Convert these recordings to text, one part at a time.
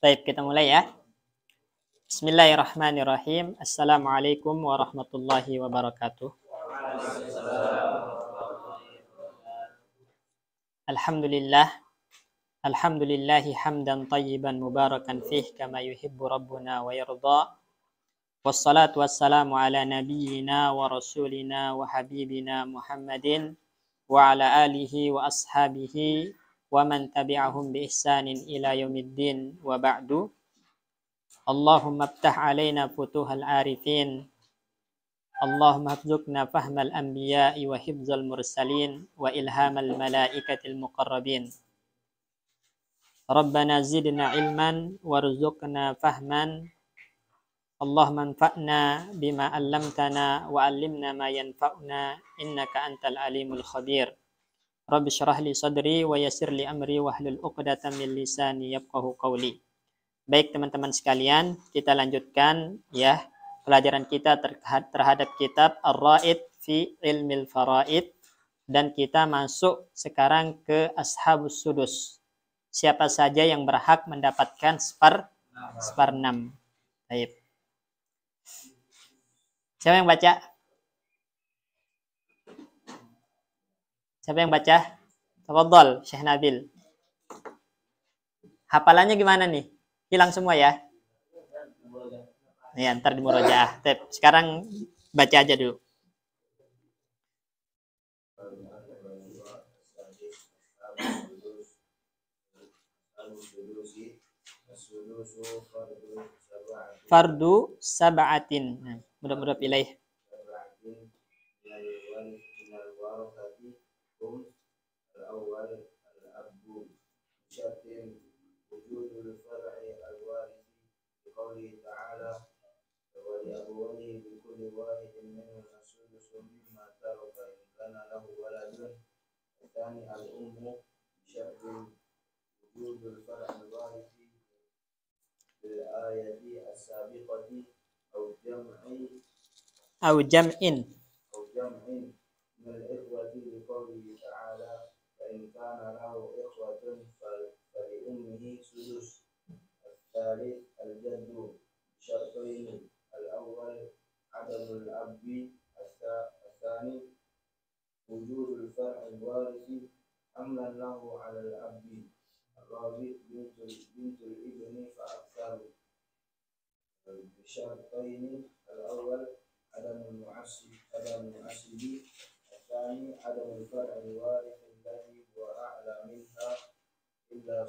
Baik, kita mulai ya. Bismillahirrahmanirrahim. Assalamualaikum warahmatullahi wabarakatuh. Alhamdulillah. Alhamdulillahi hamdan tayyiban mubarakan fih kama yuhibbu rabbuna wa yarda. Wassalatu wassalamu ala nabiyyina wa rasulina wa habibina Muhammadin wa ala alihi wa ashabihi wa man tabi'ahum bi ihsanin ila yaumiddin wa ba'du. Allahumma aftah alaina futuhal arifin. Allahumma hafzukna fahmal anbiya'i wa hifzal mursalin wa ilhamal malaikatil muqarrabin. Rabbana zidna ilman warzuqna fahman. Allahumma anfa'na bima 'allamtana wa 'allimna ma yanfa'una innaka antal alimul khabir. Rabbi syrah li sadri wa yassir li amri wahlul 'uqdatam min lisani yafqahu qawli. Baik teman-teman sekalian, kita lanjutkan ya pelajaran kita terhadap kitab Ar-Ra'id fi Ilmil Faraid, dan kita masuk sekarang ke Ashabus Sudus. Siapa saja yang berhak mendapatkan seper-6. Baik. Siapa yang baca? Siapa yang baca? Tafadhol, Syekh Nabil. Hafalannya gimana nih? Hilang semua ya? Ya, ntar di murojaah. Sekarang baca aja dulu. Fardu sab'atin. Nah, mudah-mudahan ilaih. أو جمع من الإخوة لقوله تعالى فإن كان له إخوة فلأمه سدس. الثالث الجد شرطين: الأول عدم الأب، الثاني وجود الفرع الوارث حملا له على الأب. الرابع بنت الابن فأكثر بشرطين: الأول عدم المعصب، الثاني عدم الفرع الوارث الذي هو أعلى منها إلا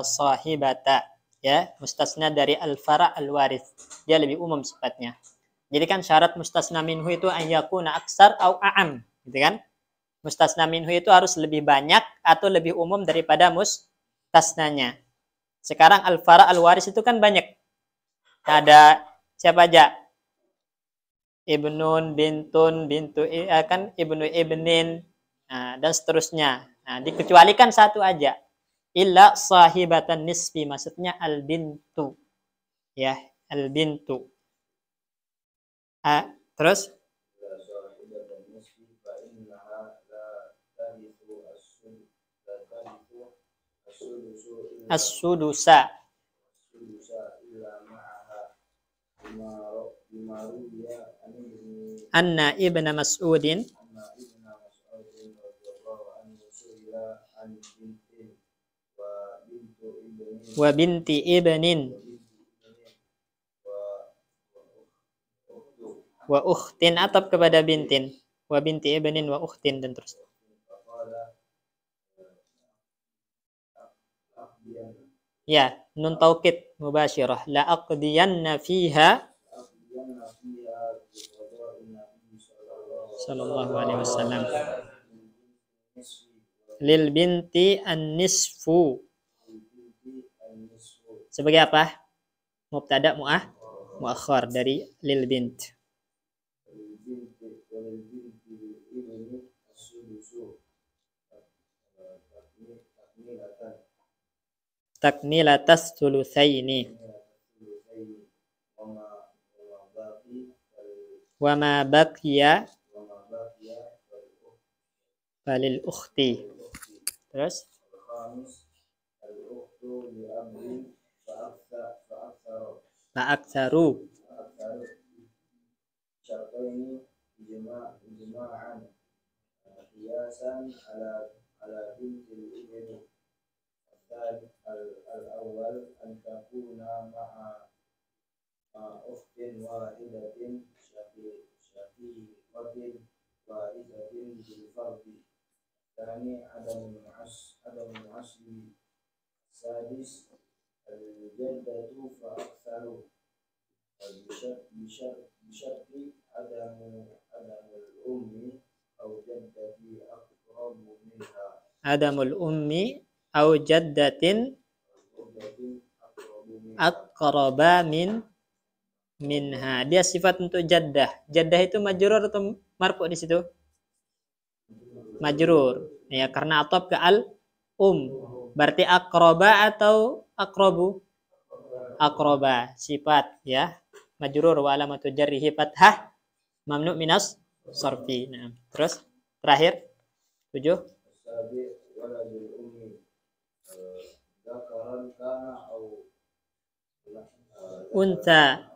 sahibata, ya, mustasna dari al-fara' al-waris. Dia lebih umum sifatnya. Jadi kan syarat mustasna minhu itu ayyakuna aksar au a'am, gitu kan? Mustasna minhu itu harus lebih banyak atau lebih umum daripada mustasnanya. Sekarang al-fara' al-waris itu kan banyak. Ada siapa aja? Ibnun, bintun, bintu, kan ibnu ibnin, dan seterusnya. Nah, dikecualikan satu aja. Illa sahibatan nisfi, maksudnya al-bintu. Ya, al-bintu. Terus? As-sudusa. Anna ibn Mas'udin wa binti ibnin wa ukhtin, atap kepada bintin, wa binti ibnin wa ukhtin, dan terus. Ya, nun taukid mubasyirah. La aqdiyanna fiha sallallahu alaihi wasallam. Lil binti an-nisfu. Sebagai apa? Mubtada muakhar dari lil bint. Takmilatas thulutsaini. Wa ma baqiya falil ukhti. Terus fa'aktsaru. Adamul ummi au jaddatin aqraba minha. Dia sifat untuk jaddah. Jaddah itu majrur atau marfu di situ? Majrur. Ya, karena atop ke al Berarti aqraba atau aqrabu? Aqraba, sifat ya. Majrur wa alamatu jarrihi fathah mamnu minas sarfi. Nah, terus terakhir 7. Unta.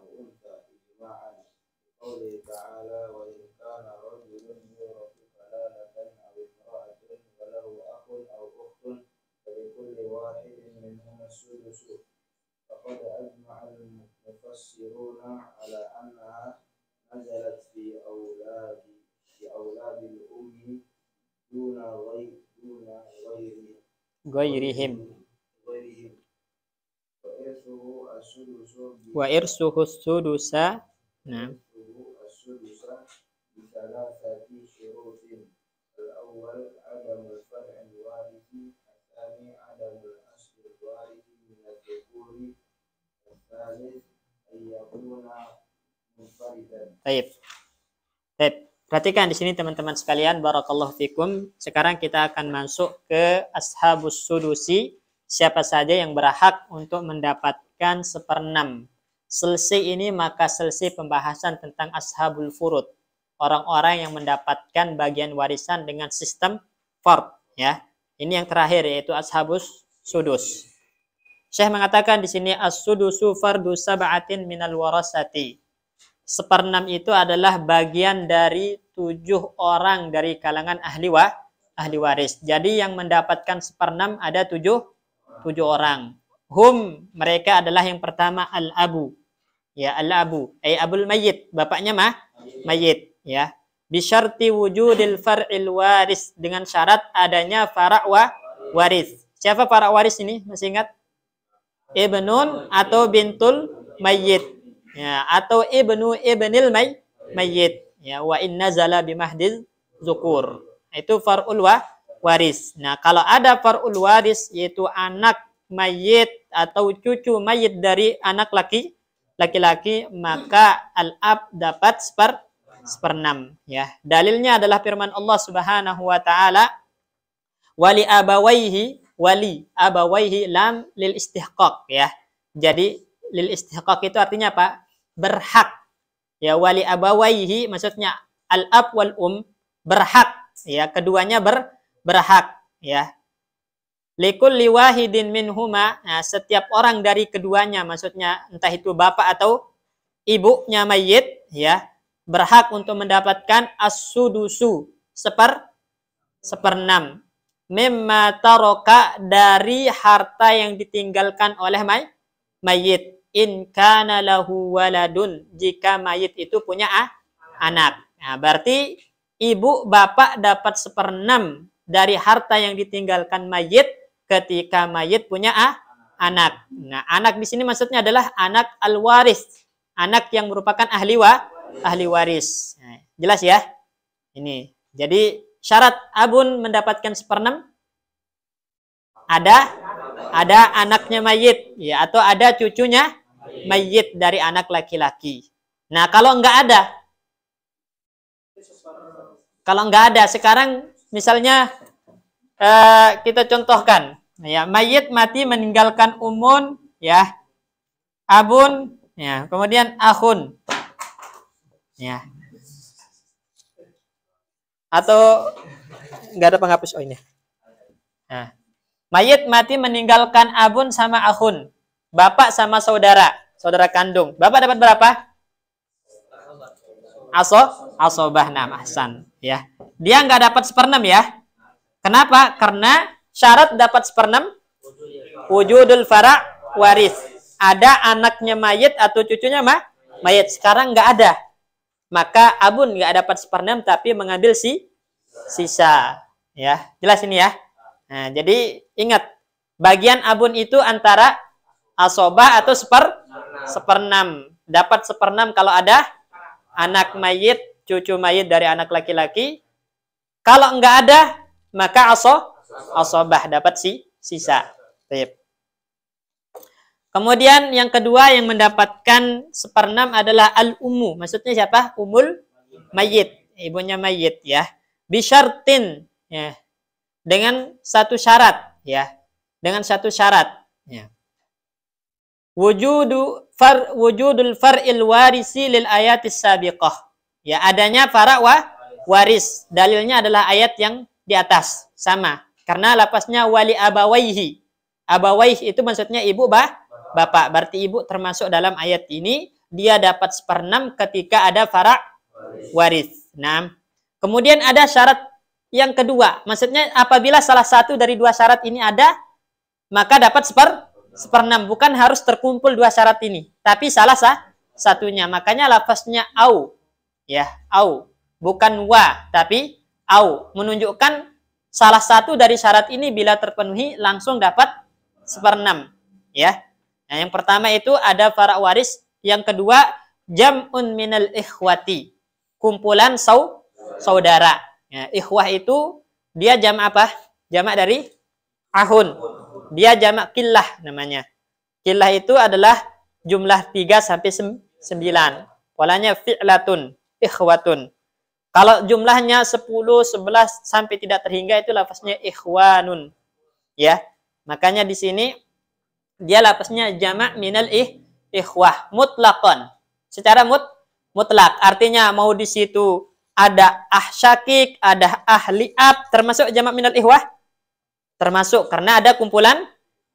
Ghairihim. Wa irsuhu sudusa. Nah. Baik. Perhatikan di sini teman-teman sekalian, barakallahu fikum. Sekarang kita akan masuk ke ashabus sudusi. Siapa saja yang berhak untuk mendapatkan 1/6. Selesai ini maka selesai pembahasan tentang ashabul furud. Orang-orang yang mendapatkan bagian warisan dengan sistem fard, ya. Ini yang terakhir yaitu ashabus sudus. Syekh mengatakan di sini as-sudusu fardu sab'atin minal warasati. 1/6 itu adalah bagian dari 7 orang dari kalangan ahli waris. Jadi yang mendapatkan 1/6 ada 7 orang. Mereka adalah yang pertama al-abu. Ya, al-abu, abul mayyit, bapaknya mayyit, ya. Bisyarti wujudil far'il waris, dengan syarat adanya fara' waris. Siapa fara' waris ini? Masih ingat? Ibnun atau bintul mayyit. Ya, atau ibnil mayyit, ya, wa inna zala bimahdil zukur. Itu far'ul waris. Nah, kalau ada far'ul waris yaitu anak mayyit atau cucu mayyit dari anak laki-laki, maka al-ab dapat 1/6, ya. Dalilnya adalah firman Allah Subhanahu wa taala, wali abawaihi lam lil istihqaq, ya. Jadi lil istihqaq itu artinya apa? Berhak. Ya, wali abawaihi maksudnya al-ab wal berhak, ya, keduanya berhak, ya. Likulli wahidin minhuma, nah, setiap orang dari keduanya, maksudnya entah itu bapak atau ibunya mayyit, ya, berhak untuk mendapatkan as-sudusu 1/6 mimma taroka, dari harta yang ditinggalkan oleh mayyit. In kana lahu waladun, jika mayit itu punya anak. Nah, berarti ibu bapak dapat 1/6 dari harta yang ditinggalkan mayit ketika mayit punya anak. Nah, anak di sini maksudnya adalah anak al-waris, anak yang merupakan ahli waris. Nah, jelas ya? Ini. Jadi syarat abun mendapatkan 1/6 ada anaknya mayit, ya, atau ada cucunya mayyit dari anak laki-laki. Nah, kalau enggak ada, sekarang misalnya kita contohkan, ya, mayyit mati meninggalkan umun, ya, abun, ya, kemudian akhun, ya. Atau nggak ada penghapus? Oh ini. Nah, mayit mati meninggalkan abun sama akhun, bapak sama saudara, saudara kandung. Bapak dapat berapa? Asobah, nah, ahsan. Ya, dia nggak dapat seperenam ya. Kenapa? Karena syarat dapat seperenam wujudul fara' waris. Ada anaknya mayit atau cucunya mayit. Sekarang nggak ada. Maka abun nggak dapat seperenam tapi mengambil sisa. Ya, jelas ini ya. Nah, jadi ingat, bagian abun itu antara asobah atau seperenam. Dapat seperenam kalau ada anak mayit, cucu mayit dari anak laki-laki. Kalau enggak ada, maka asobah dapat sisa. Baik. Kemudian yang kedua yang mendapatkan seperenam adalah al-ummu. Maksudnya siapa? Umul mayit, ibunya mayit ya. Bisyartin ya. Dengan satu syarat ya. Dengan satu syarat ya. Wujudul far'il warisi lil ayatis sabiqah. Ya, adanya fara' waris. Dalilnya adalah ayat yang di atas, sama. Karena lapasnya wali abawaihi. Abawaih itu maksudnya ibu bapak. Berarti ibu termasuk dalam ayat ini, dia dapat seperenam ketika ada fara' waris. Nah, kemudian ada syarat yang kedua. Maksudnya apabila salah satu dari dua syarat ini ada, maka dapat seperenam. Bukan harus terkumpul dua syarat ini, tapi salah satunya. Makanya lafaznya au. Ya, au. Bukan wa, tapi au. Menunjukkan salah satu dari syarat ini bila terpenuhi langsung dapat seperenam. Ya. Nah, yang pertama itu ada fara' waris. Yang kedua, jam'un minal ikhwati. Kumpulan saudara. Ya, ikhwah itu dia jamak apa? Jamak dari ahun. Dia jamak killah namanya. Killah itu adalah jumlah 3 sampai 9. Polanya fi'latun, ikhwatun. Kalau jumlahnya 10, 11 sampai tidak terhingga itu lafaznya ikhwanun. Ya. Makanya di sini dia lafaznya jamak minal ikhwah mutlaqan. Secara mutlak. Artinya mau di situ ada syakik, ada ahli ab, termasuk jamak minal ikhwah? Termasuk, karena ada kumpulan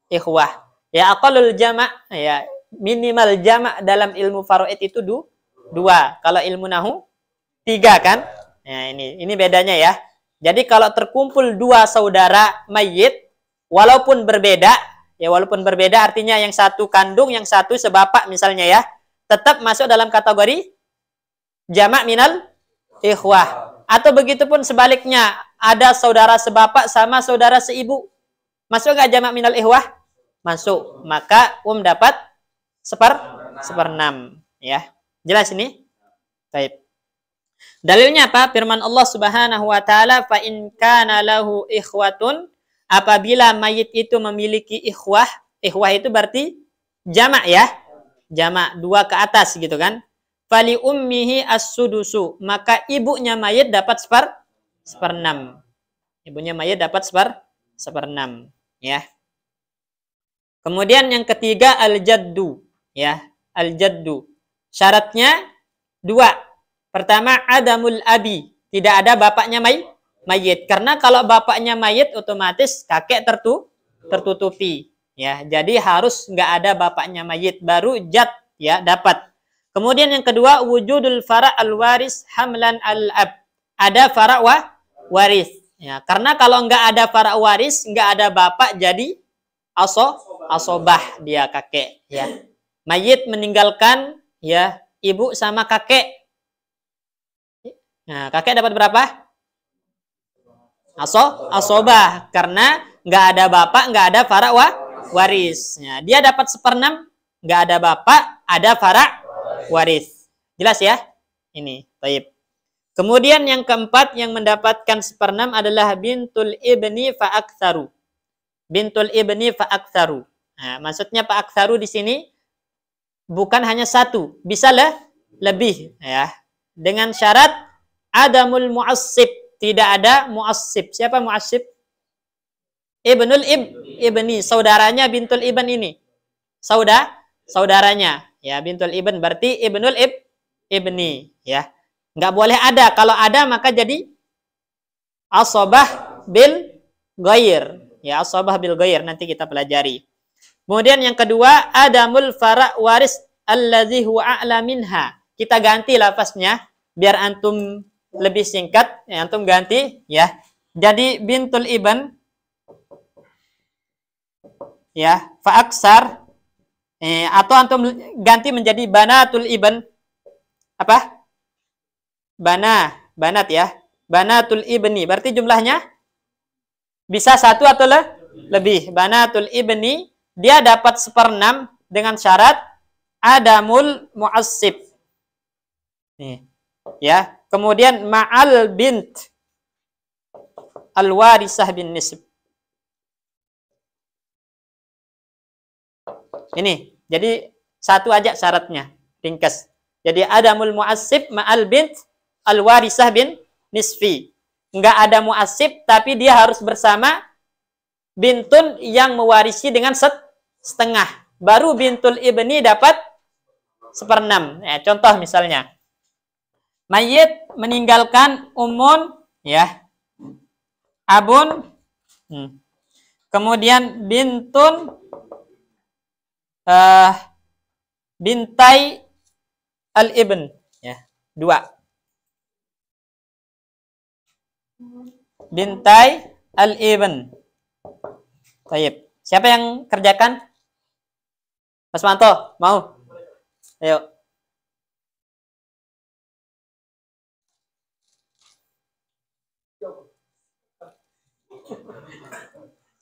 ikhwah. Ya, aqallul jamak, ya, minimal jamak dalam ilmu faraid itu 2. Kalau ilmu nahu 3 kan? Ya, ini bedanya ya. Jadi kalau terkumpul 2 saudara mayit, walaupun berbeda artinya yang satu kandung, yang satu sebapak misalnya ya, tetap masuk dalam kategori jamak minal ikhwah. Atau begitupun sebaliknya, ada saudara sebapak sama saudara seibu. Masuk nggak jamak minal ikhwah? Masuk. Maka dapat seperenam. Ya. Jelas ini? Baik. Dalilnya apa? Firman Allah Subhanahu wa taala, "Fa in kana lahu ikhwatun", apabila mayit itu memiliki ikhwah. Ikhwah itu berarti jamak ya. Jamak 2 ke atas gitu kan. Fali ummihi as-sudusu, maka ibunya mayit dapat seperenam. Ibunya mayit dapat seperenam, ya. Kemudian yang ketiga al-jaddu, ya, al-jaddu. Syaratnya 2. Pertama adamul abi, tidak ada bapaknya mayit. Karena kalau bapaknya mayit otomatis kakek tertutupi, ya. Jadi harus nggak ada bapaknya mayit baru jad ya dapat. Kemudian yang kedua, wujudul fara' al-waris hamlan al-ab. Ada fara' waris. Ya, karena kalau nggak ada fara' waris, nggak ada bapak, jadi asobah dia kakek. Ya. Mayit meninggalkan ya ibu sama kakek. Nah, kakek dapat berapa? Asobah. Karena nggak ada bapak, nggak ada fara' waris. Ya, dia dapat seperenam, nggak ada bapak, ada fara' waris. Jelas ya? Ini. Baik. Kemudian yang keempat yang mendapatkan seperenam adalah bintul ibni fa'aktsaru. Bintul ibni fa'aktsaru. Nah, maksudnya fa'aktsaru di sini bukan hanya 1, bisa lebih ya. Dengan syarat adamul mu'assib, tidak ada mu'assib. Siapa mu'assib? Ibnul ibni, saudaranya bintul ibn ini. Saudaranya. Ya, bintul ibn berarti ibnul ibni, ya. Nggak boleh ada. Kalau ada maka jadi asobah bil ghair. Ya, asobah bil ghair nanti kita pelajari. Kemudian yang kedua, adamul fara' waris allazi huwa a'la minha. Kita ganti lafaznya biar antum lebih singkat. Ya, antum ganti ya. Jadi bintul ibn ya, fa'aksar atau antum ganti menjadi banatul ibn apa? Banat ya. Banatul ibni. Berarti jumlahnya bisa satu atau lebih. Banatul ibni dia dapat 1/6 dengan syarat adamul mu'assib. Nih. Ya. Kemudian ma'al bint al-warisah bin nisb. Ini. Jadi satu aja syaratnya. Ringkas. Jadi adamul mu'assib ma'al bint al-warisah bin nisfi. Enggak ada mu'assib tapi dia harus bersama bintun yang mewarisi dengan setengah. Baru bintul ibni dapat 1/6. Ya, contoh misalnya. Mayit meninggalkan umun ya. Abun kemudian bintun bintai al-ibn ya. 2. Bintai al-ibn. Baik. Siapa yang kerjakan? Mas Manto, mau? Ayo.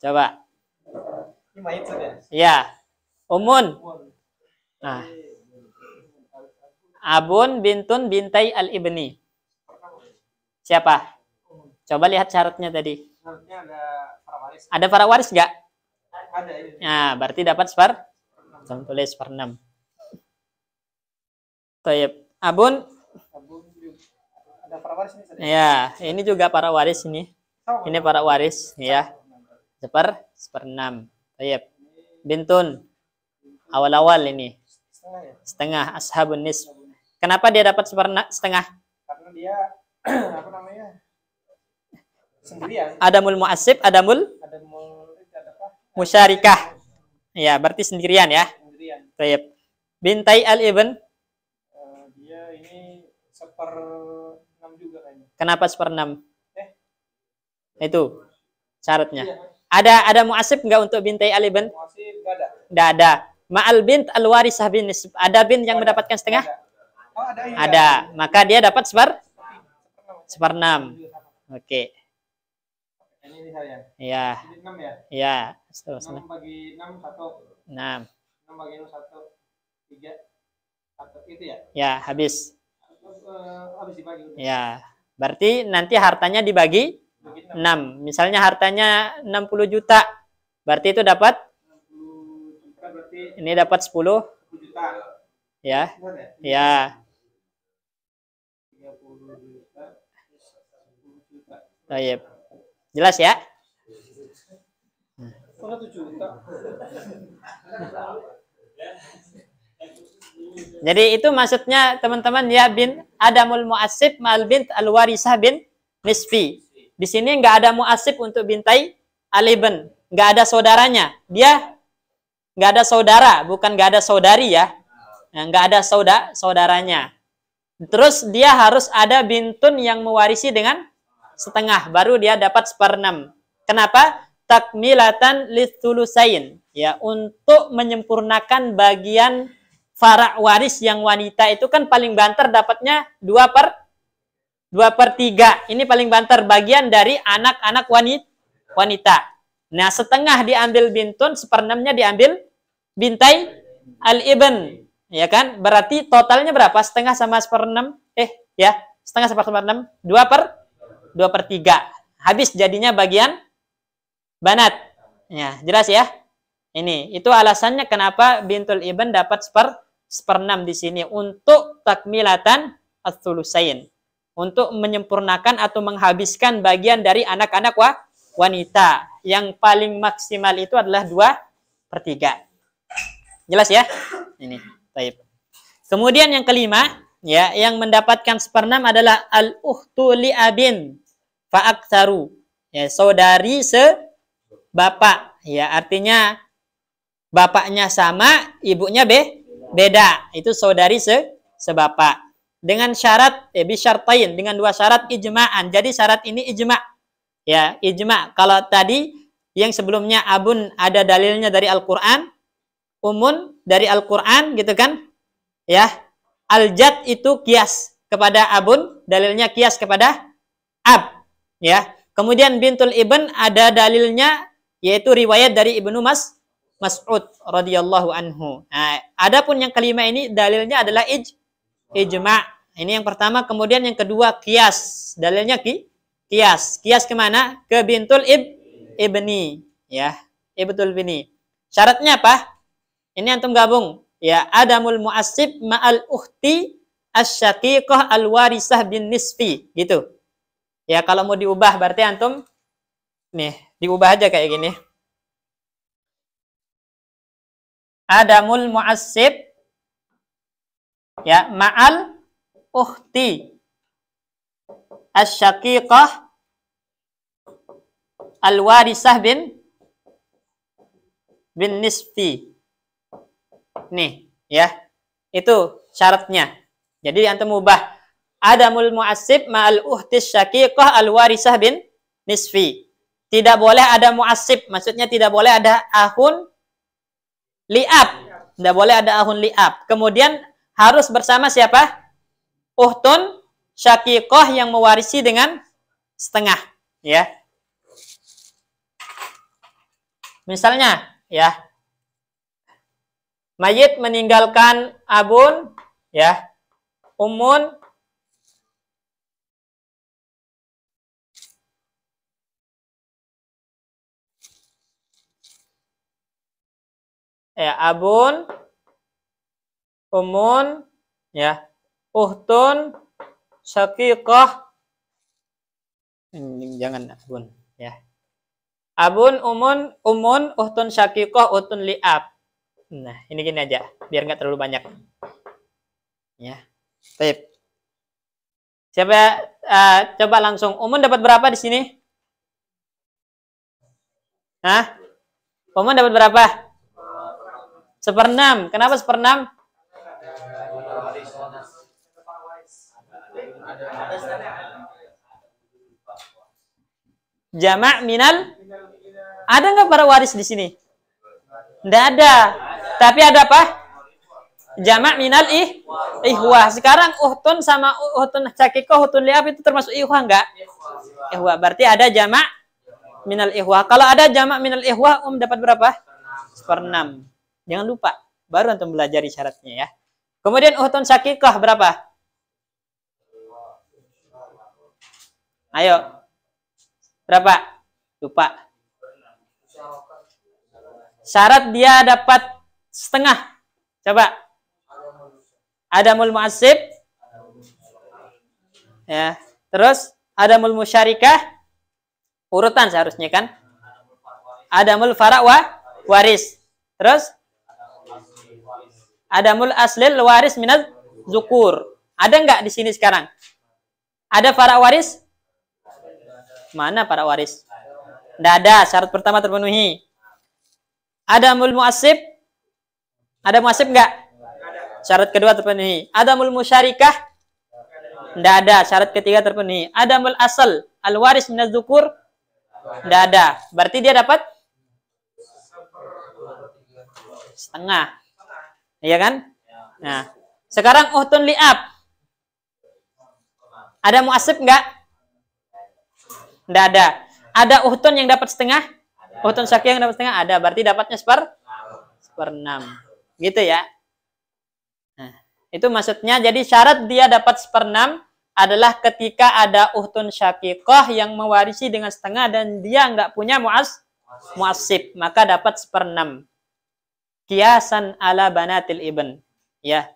Coba. Ini mayit saja. Iya. Umun. Nah. Abun bintun bintai al-ibni. Siapa? Coba lihat syaratnya tadi. Syaratnya ada para waris. Ada para waris nggak? Ada ini. Nah, berarti dapat tulis 1/6. Tayyib. Abun. Ada para waris ini saja. Ya, ini juga para waris ini. Ini para waris ya. 1/6. Tayyib. Bintun. Awal-awal ini. Setengah ya. Setengah ashabun nisf. Kenapa dia dapat 1/2? Karena dia apa namanya? Sendirian. Adamul mu'assib, adamul Ada apa? musyarikah. Ya, berarti sendirian ya. Sendirian. Tayyib. Bintai al-ibn. Dia ini 1/6 juga kayaknya. Kenapa 1/6? Itu syaratnya. Iya. Ada mu'assib enggak untuk bintai al-ibn? Masih enggak ada. Enggak ada. Ma'al bint al-warisah bin nisb. Ada bint yang mendapatkan setengah? Oh, ada ini. Ada. Maka dia dapat 1/6. Oke. Ini saya. Iya. Ini 6 ya. Iya. 6 bagi 6 1. 6. 6 bagi 6 1 3 1 itu ya. Ya, habis. Habis dibagi. Ya. Berarti nanti hartanya dibagi 6. Misalnya hartanya 60 juta. Berarti itu dapat 60 juta berarti ini dapat 10 juta. ya. Benar ya? Ya. 30 juta 10 juta. Baik. Jelas ya? 1 juta. Jadi itu maksudnya teman-teman ya bin adamul mu'assib ma'al bint al-warisah bin nisfi. Di sini enggak ada mu'assib untuk bintai al-ibn, enggak ada saudaranya. Dia enggak ada saudara, bukan enggak ada saudari ya. Enggak ada saudaranya. Terus dia harus ada bintun yang mewarisi dengan setengah, baru dia dapat 1/6. Kenapa? Takmilatan litsulusain, ya, untuk menyempurnakan bagian fara' waris yang wanita itu kan paling banter dapatnya 2/3. Ini paling banter bagian dari anak-anak wanita. Nah, setengah diambil bintun, 1/6-nya diambil bintai al-ibn. Ya kan? Berarti totalnya berapa? Setengah sama 1/6? Ya, setengah sama 1/6. 2/3. Habis jadinya bagian banat. Ya, jelas ya? Ini, itu alasannya kenapa bintul ibn dapat 1/6 di sini untuk takmilatan ats-tsulusain. Untuk menyempurnakan atau menghabiskan bagian dari anak-anak wanita. Yang paling maksimal itu adalah 2/3. Jelas ya? Ini. Baik. Kemudian yang kelima, ya, yang mendapatkan seperenam adalah al-ukhtu li abin fa aktsaru. Ya, saudari sebapak. Ya, artinya bapaknya sama, ibunya beda. Itu saudari sebapak. Dengan syarat bisyartain, dengan dua syarat ijma'an. Jadi syarat ini ijma'. Ya, ijma'. Kalau tadi yang sebelumnya abun ada dalilnya dari Al-Qur'an, umun dari Al-Qur'an gitu kan? Ya. Al-jad itu kias kepada abun, dalilnya kias kepada ab. Ya. Kemudian bintul ibn ada dalilnya yaitu riwayat dari Ibnu Mas'ud radhiyallahu anhu. Nah, adapun yang kelima ini dalilnya adalah ijma'. Ini yang pertama, kemudian yang kedua kias. Dalilnya kias. Kias kemana? Ke bintul ibni, ya. Ibtul ibni. Syaratnya apa? Ini antum gabung. Ya, adamul mu'assib ma'al ukhti asyaqiqah al-warisah bin nisfi, gitu. Ya, kalau mau diubah berarti antum nih, diubah aja kayak gini. Adamul mu'assib ya ma'al ukhti asyaqiqah al-warisah bin nisfi. Nih, ya. Itu syaratnya. Jadi antum ubah adamul mu'assib ma'al ukhti asyaqiqah al-warisah bin nisfi. Tidak boleh ada mu'assib, maksudnya tidak boleh ada ahun li'ab. Tidak boleh ada ahun li'ab. Kemudian harus bersama siapa? Uhtun syaqiqah yang mewarisi dengan setengah, ya. Misalnya, ya. Mayit meninggalkan abun, ya. Umun, ya, abun, umun, ya, uhtun, syaqiqah, jangan abun, ya. Abun, umun, uhtun, syaqiqah, uhtun li'ab. Nah, ini gini aja, biar nggak terlalu banyak. Ya, baik. Siapa coba langsung. Umun dapat berapa di sini? Hah? Umun dapat berapa? 1/6. Kenapa 1/6? Jama' minal. Ada nggak para waris di sini? Nggak ada. Tapi ada apa? Jama' minal ihwah. Sekarang uhtun sama uhtun syaqiqah, uhtun li'ab itu termasuk ihwah nggak? Ihwah. Berarti ada jama' minal ihwah. Kalau ada jama' minal ihwah, dapat berapa? 1/6. Jangan lupa. Baru antum belajar syaratnya, ya. Kemudian uhtun syaqiqah berapa? Ayo. Berapa? Lupa. Syarat dia dapat setengah. Coba. Adamul mu'assib. Ya. Terus adamul musyarikah. Urutan seharusnya kan. Adamul fara' waris. Terus adamul aslil waris minaz zukur. Ada nggak di sini sekarang? Ada fara' waris? Mana fara' waris? Nggak ada. Syarat pertama terpenuhi. Adamul mu'assib. Ada mu'assib nggak? Syarat kedua terpenuhi. Adamul musyarikah. Nggak ada. Syarat ketiga terpenuhi. Adamul asal. Al-waris minaz zukur. Nggak ada. Berarti dia dapat setengah. Iya kan? Nah. Sekarang uhtun li'ab. Ada mu'assib nggak? Nggak ada. Ada uhtun yang dapat setengah? Uhtun syaqiqah yang dapat setengah? Ada. Berarti dapatnya 1/6. Gitu ya. Nah, itu maksudnya. Jadi syarat dia dapat 1/6 adalah ketika ada uhtun syaqiqah yang mewarisi dengan setengah dan dia nggak punya mu'assib. Maka dapat 1/6. Kiasan ala banatil ibn. Ya.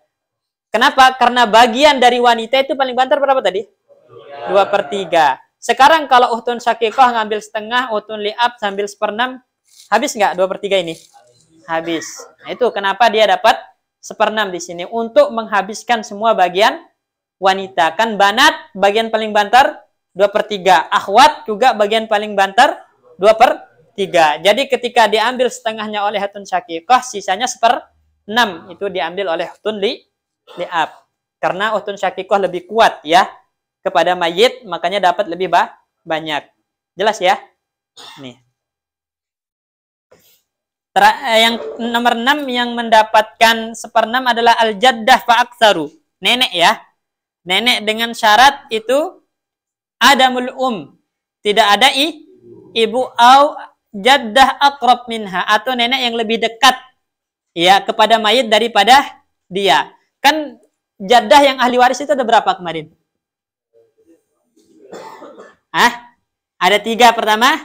Kenapa? Karena bagian dari wanita itu paling banter berapa tadi? 2/3. Sekarang kalau uhtun syaqiqah ngambil setengah, uhtun li'ab sambil 1/6, habis nggak 2/3 ini? Habis. Nah, itu kenapa dia dapat 1/6 di sini untuk menghabiskan semua bagian wanita. Kan banat bagian paling banter 2/3. Akhwat juga bagian paling banter 2/3. Jadi ketika diambil setengahnya oleh ukhtun syaqiqah, sisanya 1/6 itu diambil oleh ukhtun li'ab. Karena ukhtun syaqiqah lebih kuat ya kepada mayit, makanya dapat lebih banyak. Jelas ya? Nih. Yang nomor 6 yang mendapatkan 1/6 adalah al-jaddah fa'aktsaru. Nenek ya. Nenek dengan syarat itu adamul tidak ada ibu au jaddah aqrab minha, atau nenek yang lebih dekat ya kepada mayit daripada dia. Kan jaddah yang ahli waris itu ada berapa kemarin? Ada 3. Pertama,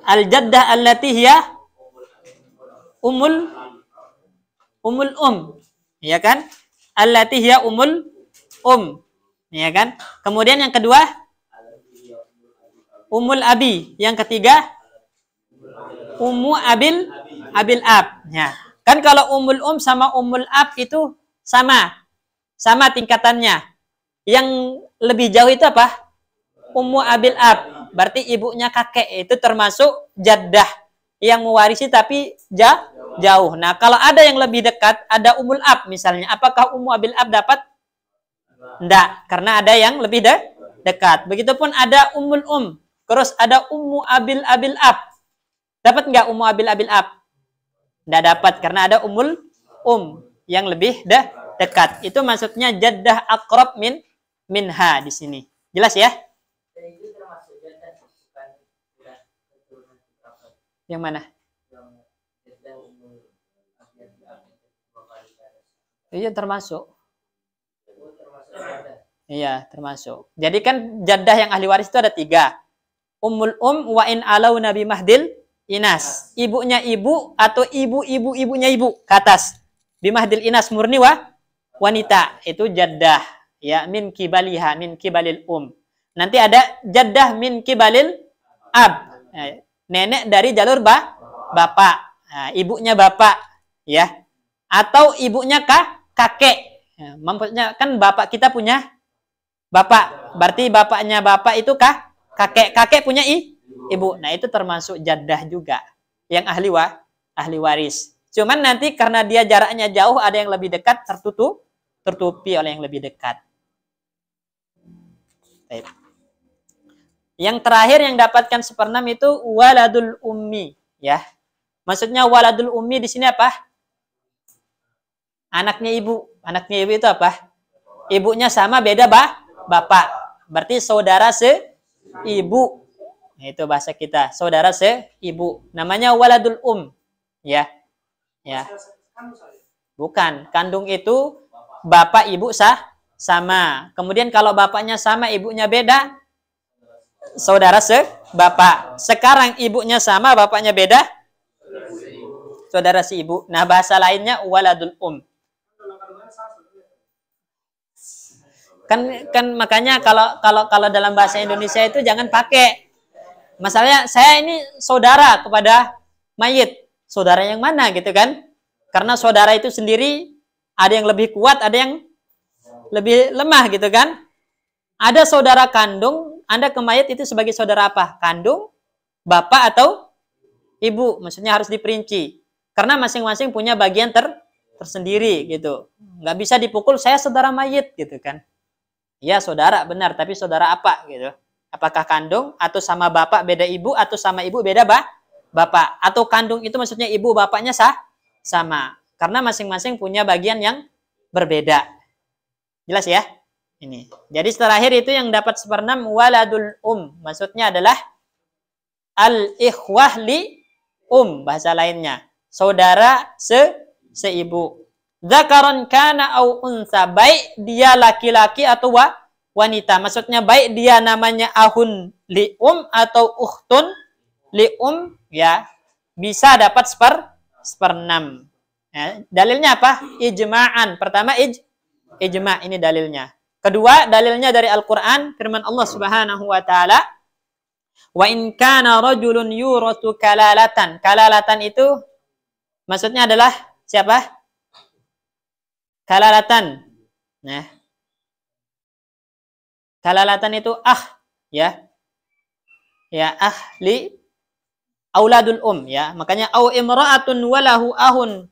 al-jaddah allati hiya umul ya kan? Allati hiya umul ya kan? Kemudian yang kedua, umul abi. Yang ketiga, ummu abil ab. Ya. Kan kalau umul sama umul ab itu sama tingkatannya. Yang lebih jauh itu apa? Ummu abil ab. Berarti ibunya kakek, itu termasuk jaddah yang mewarisi tapi jauh. Nah, kalau ada yang lebih dekat, ada umul ab misalnya. Apakah ummu abil ab dapat? Enggak, karena ada yang lebih dekat. Begitupun ada umul terus ada ummu abil ab. Dapat enggak ummu abil ab? Enggak dapat, karena ada umul yang lebih dekat. Itu maksudnya jaddah aqrab minha di sini. Jelas ya? Yang mana? Iya, termasuk. Iya, termasuk. Jadi kan jaddah yang ahli waris itu ada 3. Ummul wa in alau nabi mahdil inas. Ibunya ibu atau ibunya ibu ke atas. Bimahdil inas murni wanita. Itu jaddah. Ya, min kibaliha, min kibalil Nanti ada jaddah min kibalil ab. Nenek dari jalur bapak. Nah, ibunya bapak. Ya. Atau ibunya kakek. Ya, maksudnya kan bapak kita punya bapak. Berarti bapaknya bapak itu kakek. Kakek punya ibu. Nah, itu termasuk jaddah juga. Yang ahli waris. Cuman nanti karena dia jaraknya jauh, ada yang lebih dekat, tertutupi oleh yang lebih dekat. Baik. Yang terakhir yang dapatkan 1/6 itu waladul ummi, ya. Maksudnya waladul ummi di sini apa? Anaknya ibu. Anaknya ibu itu apa? Ibunya sama beda bapak. Berarti saudara seibu. Itu bahasa kita, saudara seibu. Namanya waladul ya. Ya. Bukan, kandung itu bapak ibu sama. Kemudian kalau bapaknya sama, ibunya beda, saudara bapak. Sekarang ibunya sama, bapaknya beda, saudara si ibu. Nah, bahasa lainnya waladul Kan makanya kalau dalam bahasa Indonesia itu jangan pakai. Masalahnya saya ini saudara kepada mayit. Saudara yang mana gitu kan? Karena saudara itu sendiri ada yang lebih kuat, ada yang lebih lemah gitu kan? Ada saudara kandung, Anda ke mayit itu sebagai saudara apa? Kandung, bapak atau ibu? Maksudnya harus diperinci. Karena masing-masing punya bagian tersendiri gitu. Nggak bisa dipukul, saya saudara mayit gitu kan. Ya saudara, benar. Tapi saudara apa gitu? Apakah kandung atau sama bapak beda ibu atau sama ibu beda bapak? Atau kandung itu maksudnya ibu bapaknya sama. Karena masing-masing punya bagian yang berbeda. Jelas ya? Ini. Jadi terakhir itu yang dapat 1/6 waladul Maksudnya adalah al-ikhwah li bahasa lainnya. Saudara seibu. Dzakaron kana au unsa, baik dia laki-laki atau wanita. Maksudnya baik dia namanya ahun li atau ukhtun li ya, bisa dapat 1/6. Ya, dalilnya apa? Ijma'an. Pertama ijma', ini dalilnya. Kedua, dalilnya dari Al-Qur'an, firman Allah Subhanahu wa taala, "Wa in kana rajulun yuratu kalalatan." Kalalatan itu maksudnya adalah siapa? Kalalatan. Nah, kalalatan itu ya. Ya, ahli auladul ya. Makanya au imra'atun walahu ahun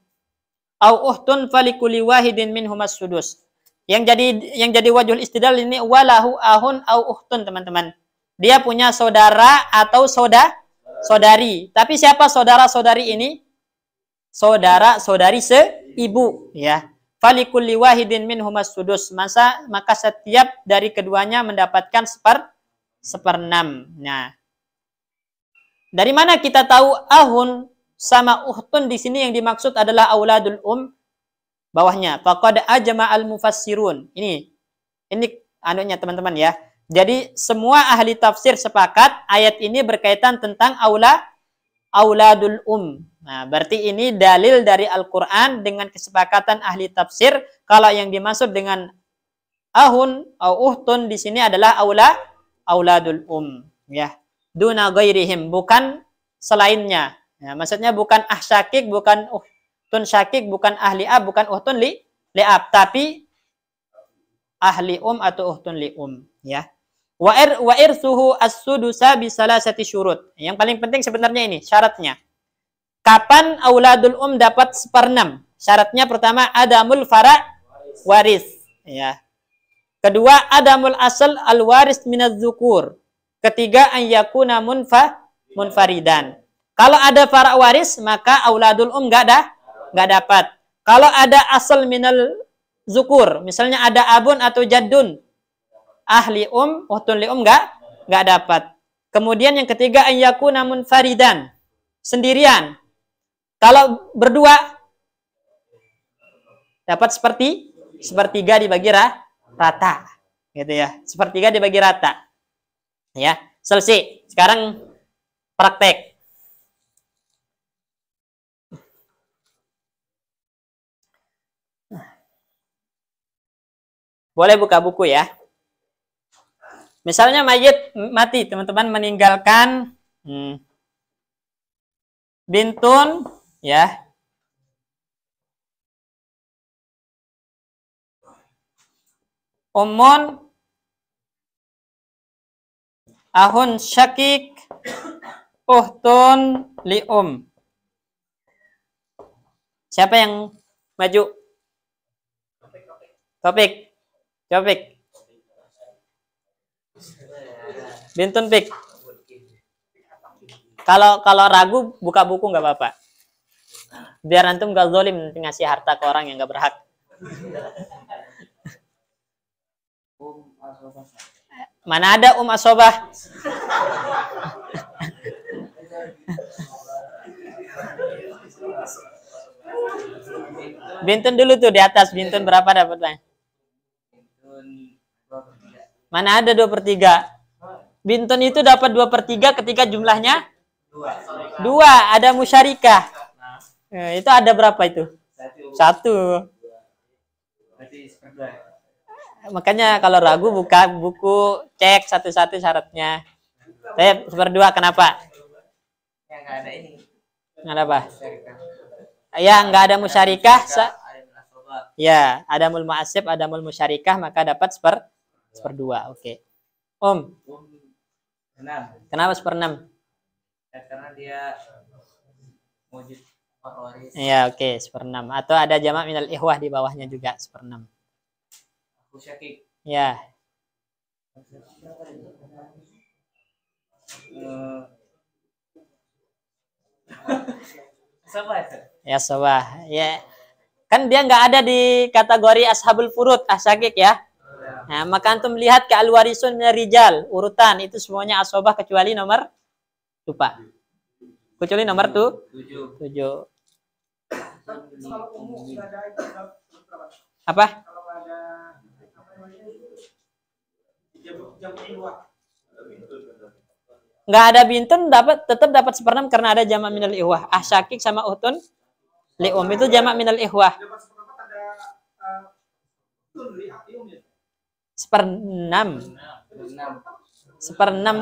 au uhtun falikuli wahidin minhumas sudus. Yang jadi wajhul istidlal ini walahu ahun au uhtun, teman-teman. Dia punya saudara atau saudari. Tapi siapa saudara-saudari ini? Saudara-saudari seibu, ya. Falikuli wahidin minhumas sudus. Maka setiap dari keduanya mendapatkan seperenam. Nah, dari mana kita tahu ahun sama uhtun di sini yang dimaksud adalah auladul bawahnya faqad ajma al mufassirun. Ini anunya teman-teman ya. Jadi semua ahli tafsir sepakat ayat ini berkaitan tentang auladul Nah, berarti ini dalil dari Al-Qur'an dengan kesepakatan ahli tafsir kalau yang dimaksud dengan ahun atau uhtun di sini adalah auladul ya. Duna ghairihim, bukan selainnya. Ya, maksudnya bukan syakik, bukan uhtun syakik, bukan ahli ab, bukan uhtun li ab, tapi ahli atau uhtun li ya. Wa irsuhu as-sudusa bi salasati syurut. Yang paling penting sebenarnya ini syaratnya. Kapan auladul dapat seperenam? Syaratnya pertama adamul waris, ya. Kedua adamul asal al waris minaz zukur. Ketiga an yakuna munfaridan. Kalau ada fara waris maka auladul enggak dapat. Kalau ada asal minal zukur, misalnya ada abun atau jaddun, ahli uhtun li enggak dapat. Kemudian yang ketiga an yakuna munfaridan, sendirian. Kalau berdua dapat sepertiga dibagi rata, gitu ya. Sepertiga dibagi rata. Ya, selesai. Sekarang praktek. Boleh buka buku ya. Misalnya mayit mati, teman-teman meninggalkan bintun, ya. Ummun, ahun syakik, uhtun li Siapa yang maju? Topik. Bintun pik. Kalau ragu buka buku nggak apa-apa. Biar antum gak zolim nanti ngasih harta ke orang yang nggak berhak. Mana ada asobah? Bintun dulu tuh di atas. Bintun berapa dapatnya? Mana ada 2/3? Bintun itu dapat 2/3 ketika jumlahnya 2. Ada musyarikah. Itu ada berapa itu? 1. Makanya kalau ragu buka buku, cek satu-satu syaratnya. Saya 1/2 kenapa? Yang nggak ada ini. Nggak ada apa? Ya, nggak ada musyarikah. Ya, ada mul mu'asib, ada mul musyarikah, maka dapat 1/2. Oke. Om. 6. Kenapa 1/6? Karena dia wujud waris. Ya, oke, 1/6. Atau ada jamak minal ikhwah di bawahnya juga 1/6. Aku syakik. Ya. Ya, sobah. Ya. Kan dia nggak ada di kategori ashabul furud, syakik ya. Nah, maka antum lihat ke al-warisun minar rijal, urutan itu semuanya asobah kecuali nomor lupa. Kecuali nomor 7. Apa? Nggak ada bintun tetap dapat 1/6 karena ada jamak minal ikhwah. Syakik sama uhtun li itu jamak minal ikhwah. 1/6. 1/6.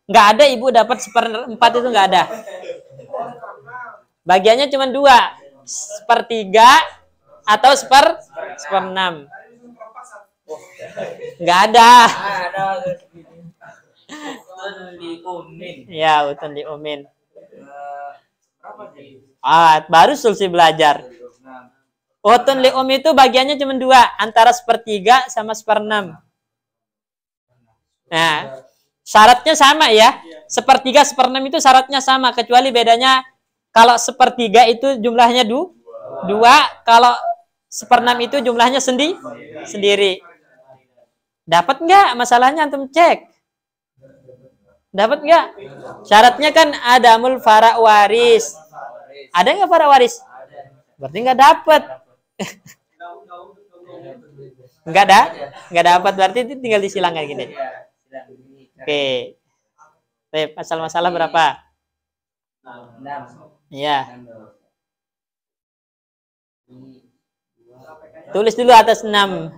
Nggak ada ibu dapat 1/4 itu nggak ada. Bagiannya cuma 2. 1/3 atau 1/6. Nggak ada. Ada. Utun li umin. Ya, utun li umin. Berapa sih? Baru sulsi belajar. Utun li um itu bagiannya cuma dua, antara sepertiga sama seperenam. Nah, syaratnya sama ya. Sepertiga, seperenam itu syaratnya sama, kecuali bedanya kalau sepertiga itu jumlahnya dua, kalau seperenam itu jumlahnya sendiri. Dapat nggak? Masalahnya antum cek. Dapat nggak? Syaratnya kan adamul fara waris. Ada nggak fara waris? Berarti nggak dapat. Nggak dapat, berarti itu tinggal disilangkan gini. Oke. Baik, masalah berapa? 6. Iya. Tulis dulu atas 6.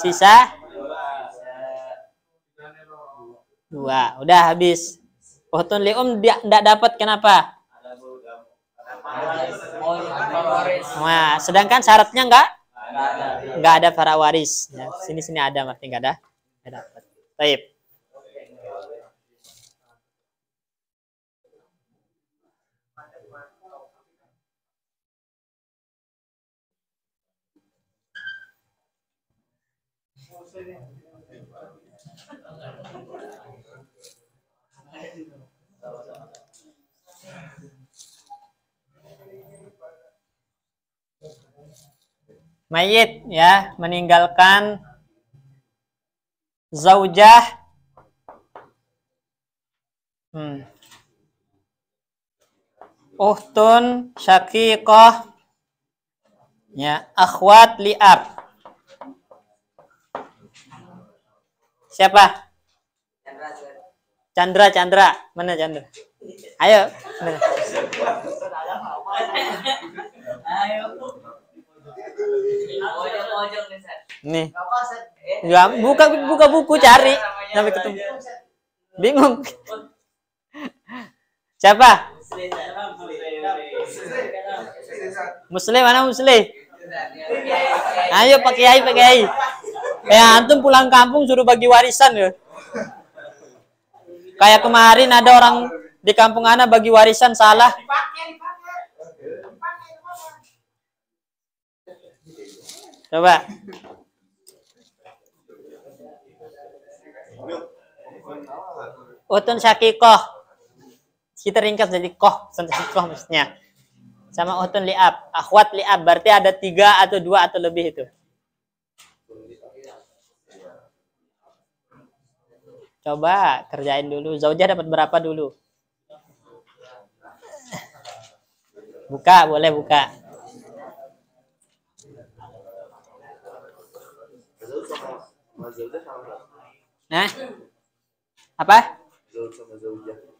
Sisa 2. Udah habis. Utun li enggak dapat, kenapa? Nah, sedangkan syaratnya enggak ada para waris. Ya, sini ada, berarti enggak dapat. Baik. Mayit ya, meninggalkan zaujah, uhtun syaqiqah, ya, akhwat li'ab. Siapa? Chandra. Mana Chandra? Ayo. Nih. Ya, buka buku, cari sampai ketemu. Bingung. Siapa? Muslim, mana Muslim? Ayo Pak Kiai. Antum pulang kampung suruh bagi warisan ya. Kayak kemarin ada orang di kampung ana bagi warisan salah. Coba. Utun syaqiqah. Kita ringkas jadi utun syaqiqah maksudnya. Sama utun li'ab, akhwat li'ab, berarti ada 3 atau 2 atau lebih itu. Coba kerjain dulu. Zaujah dapat berapa dulu? Boleh buka. Nah, apa?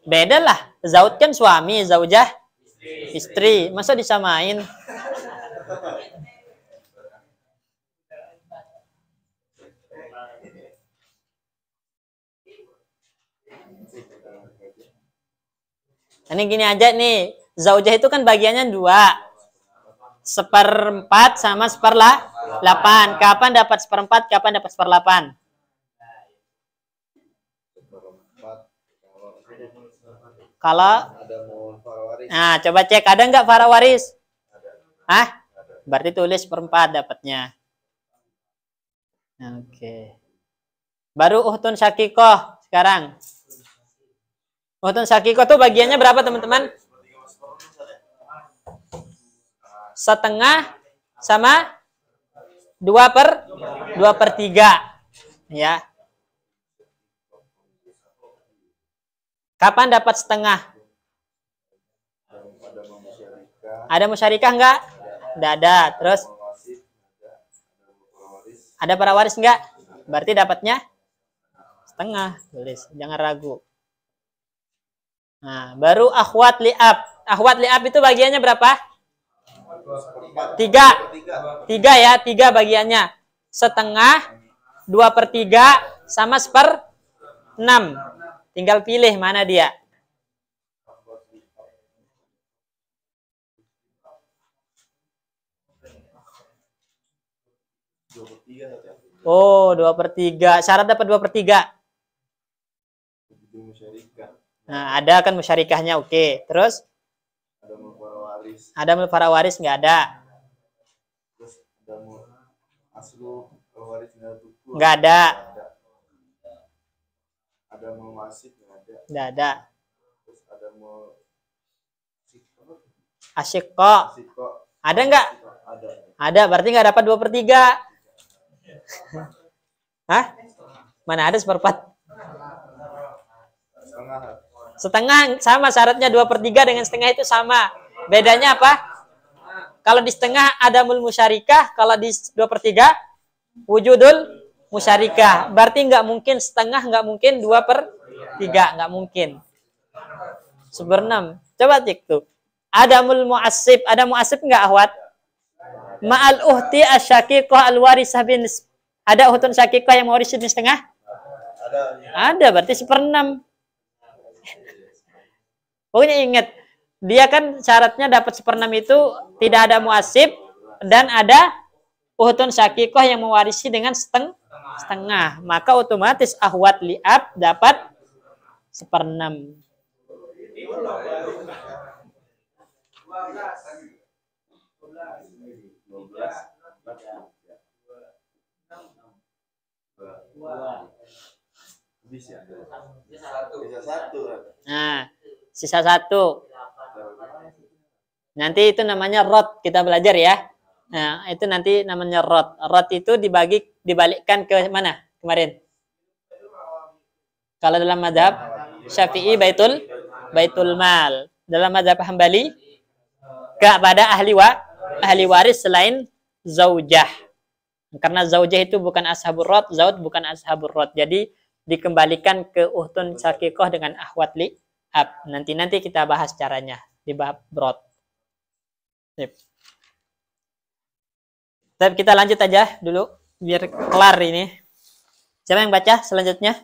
Beda lah. Zauj kan suami, zaujah istri. Masa disamain? Ini gini aja nih. Zaujah itu kan bagiannya 2. 1/4 sama 1/8. Kapan dapat 1/4? Kapan dapat 1/8? Kalau nah, coba cek ada nggak para waris? Hah? Berarti tulis 1/4 dapatnya. Oke. Baru uhtun syaqiqah sekarang. Uhtun syaqiqah tuh bagiannya berapa, teman-teman? 1/2 sama 2/3. Ya. Kapan dapat 1/2? Ada musyarikah enggak? Enggak ada. Terus ada para waris enggak? Berarti dapatnya 1/2. Tulis, jangan ragu. Nah, baru akhwat li'ab. Akhwat li'ab itu bagiannya berapa? 3 ya, 3 bagiannya. 1/2, 2/3 sama 1/6. Tinggal pilih mana dia. 2/3. Oh, 2/3. Syarat dapat 2/3. Nah, ada kan musyarikahnya, oke. Terus? Ada mulfawaris. Ada mulfawaris nggak ada? Terus ada aslu waris nggak ada. Ada muasib Nggak ada. Terus ada asyikko. Ada nggak? Ada, berarti nggak dapat 2/3. Hah? Mana ada 1/4? Setengah sama syaratnya 2/3 dengan setengah itu sama. Bedanya apa? Kalau di setengah ada musyarikah, kalau di 2/3 wujudul musyarikah. Berarti nggak mungkin setengah, nggak mungkin 2/3, nggak mungkin. 1/6. Coba cek tuh. Ada mu'assib, ada mu'assib nggak ahwat? Ma'al uhti asyaqiqah al-warisah bin. Ada uhtun syaqiqah yang mewaris bin setengah? Ada, berarti 1/6. Pokoknya ingat, dia kan syaratnya dapat 1/6 itu tidak ada mu'assib dan ada uhtun syaqiqah yang mewarisi dengan setengah. Maka otomatis ahwat li'ab dapat 1/6. Nah, sisa 1. Nanti itu namanya rot, kita belajar ya. Nah, itu nanti namanya rot. Rot itu dibalikkan ke mana kemarin? Kalau dalam mazhab Syafi'i baitul mal. Dalam mazhab Hambali kepada ahli waris selain zaujah. Karena zaujah itu bukan ashabur rot, zauj bukan ashabur rot. Jadi dikembalikan ke uhtun syaqiqah dengan ahwat li'ab. Nanti kita bahas caranya di bab rot. Tapi kita lanjut aja dulu biar kelar ini. Siapa yang baca selanjutnya?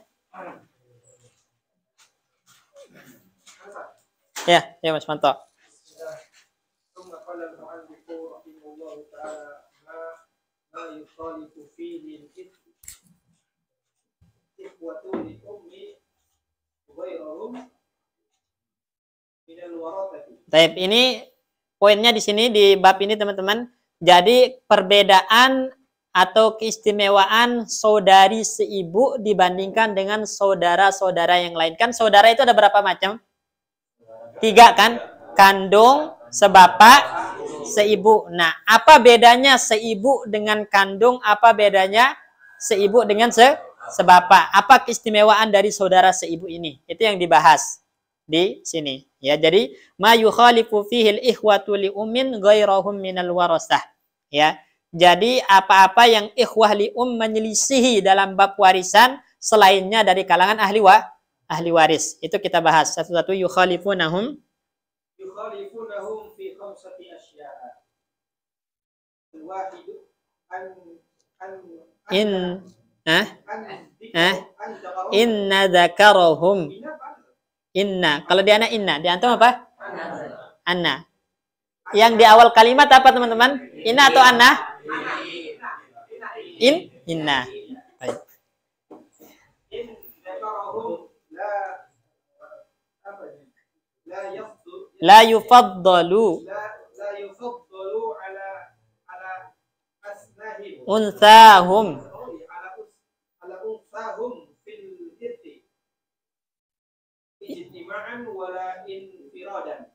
Ya Mas Manto. Taib, ini poinnya di sini di bab ini teman-teman. Jadi perbedaan atau keistimewaan saudari seibu dibandingkan dengan saudara-saudara yang lain. Kan saudara itu ada berapa macam? 3 kan? Kandung, sebapak, seibu. Nah, apa bedanya seibu dengan kandung? Apa bedanya seibu dengan sebapak? Apa keistimewaan dari saudara seibu ini? Itu yang dibahas di sini. Ya, jadi ma yukhalifu fihil ikhwatu li ummin ghairahum minal warasah. Ya. Jadi apa-apa yang ikhwah li menyelisihi dalam bab warisan selainnya dari kalangan ahli waris. Itu kita bahas satu-satu. Yukhalifunahum fi khamsati asya'a. Al-wahidu inna dzakarahum. Inna. Kalau di anak inna, di antum apa? Anna. Yang di awal kalimat apa teman-teman? Inna atau anna? Inna. Baik. La yufaddalu unsahum.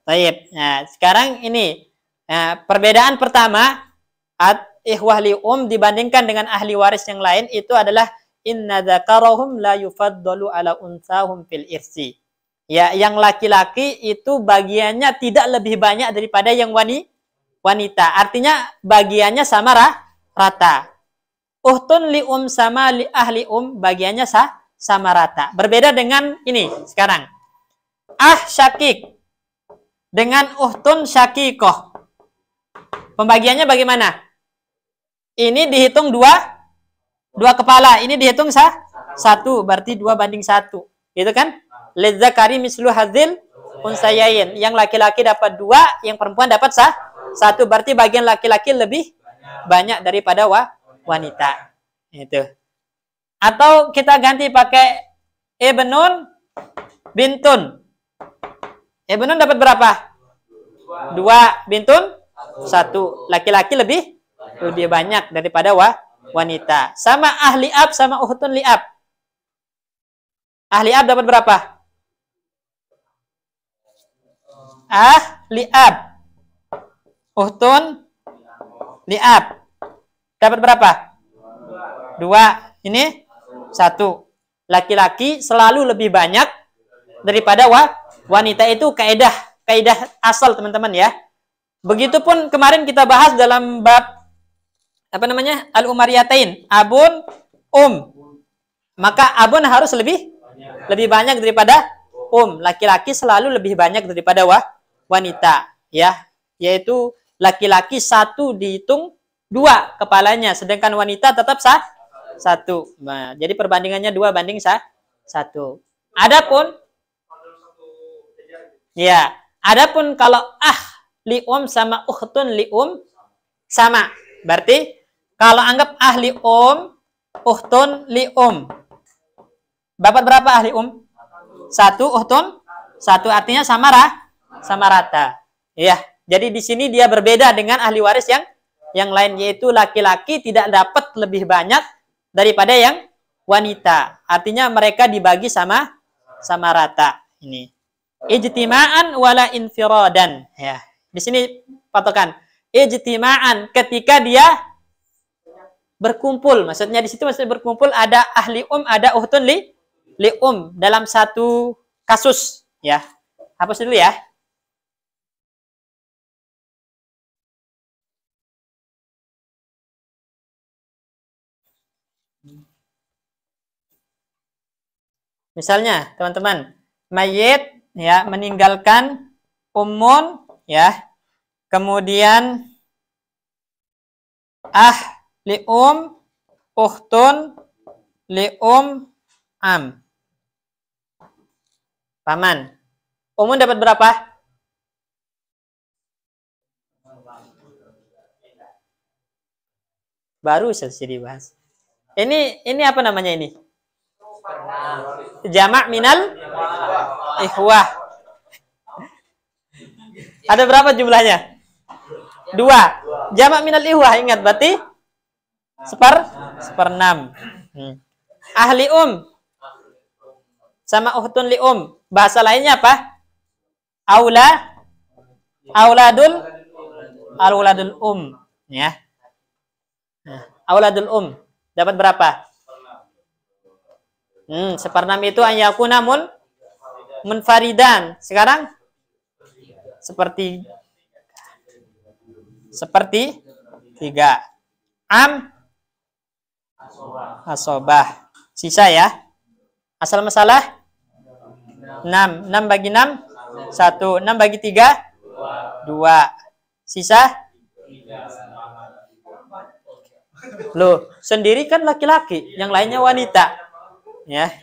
Baik. Nah, sekarang ini perbedaan pertama ikhwah li dibandingkan dengan ahli waris yang lain itu adalah inna dzakarahum la yufaddalu ala unsahum fil irsi. Ya, yang laki-laki itu bagiannya tidak lebih banyak daripada yang wanita. Artinya bagiannya sama rata. Uhtun li sama li ahli bagiannya sama rata. Berbeda dengan ini sekarang. Syakik dengan uhtun syaqiqah. Pembagiannya bagaimana? Ini dihitung dua kepala, ini dihitung 1, berarti 2/1. Gitu kan? Lidzakari mislu hadzil unsayain. Yang laki-laki dapat 2, yang perempuan dapat 1. Berarti bagian laki-laki lebih banyak daripada wanita. Itu. Atau kita ganti pakai ibnun bintun. Ibnun dapat berapa? 2, bintun 1. Laki-laki lebih banyak daripada wanita. Sama ahli ab sama uhtun liab. Ahli ab dapat berapa? Ahli ab. Uhtun liab. Dapat berapa? 2. Ini 1. Laki-laki selalu lebih banyak daripada wanita. Itu kaidah asal teman-teman ya. Begitupun kemarin kita bahas dalam bab al-umariyatain, abun maka abun harus lebih banyak daripada laki-laki selalu lebih banyak daripada wanita ya, yaitu laki-laki 1 dihitung 2 kepalanya, sedangkan wanita tetap 1. Nah, jadi perbandingannya 2 banding 1. Adapun kalau lium sama ukhtun lium sama, berarti kalau anggap ahli ukhtun lium, dapat berapa ahli 1, uhtun 1, artinya sama rata. Ya, jadi di sini dia berbeda dengan ahli waris yang lain, yaitu laki-laki tidak dapat lebih banyak daripada yang wanita. Artinya mereka dibagi sama rata. Ini ijtima'an wala infiradan. Ya, di sini patokan ijtima'an ketika dia berkumpul. Maksudnya di situ berkumpul ada ahli ada uhtun li dalam satu kasus ya. Hapus dulu ya. Misalnya, teman-teman, mayit ya meninggalkan ummun ya. Kemudian lium, ukhtun, lium, am. Paman. Umun dapat berapa? Baru selesai dibahas. Ini apa namanya ini? Jamak minal ikhwah. Ada berapa jumlahnya? 2. Jamak minal ikhwah, ingat berarti seperenam. Ahli sama uhtun li bahasa lainnya apa? Auladul ya. Auladul dapat berapa? Seperenam itu anyakuna munfaridan. Sekarang seperti 3. Am asobah. Sisa ya. Asal masalah 6. 6 bagi 6 1. 6 bagi 3 2. Sisa loh, sendiri kan laki-laki, yang lainnya wanita. Ya.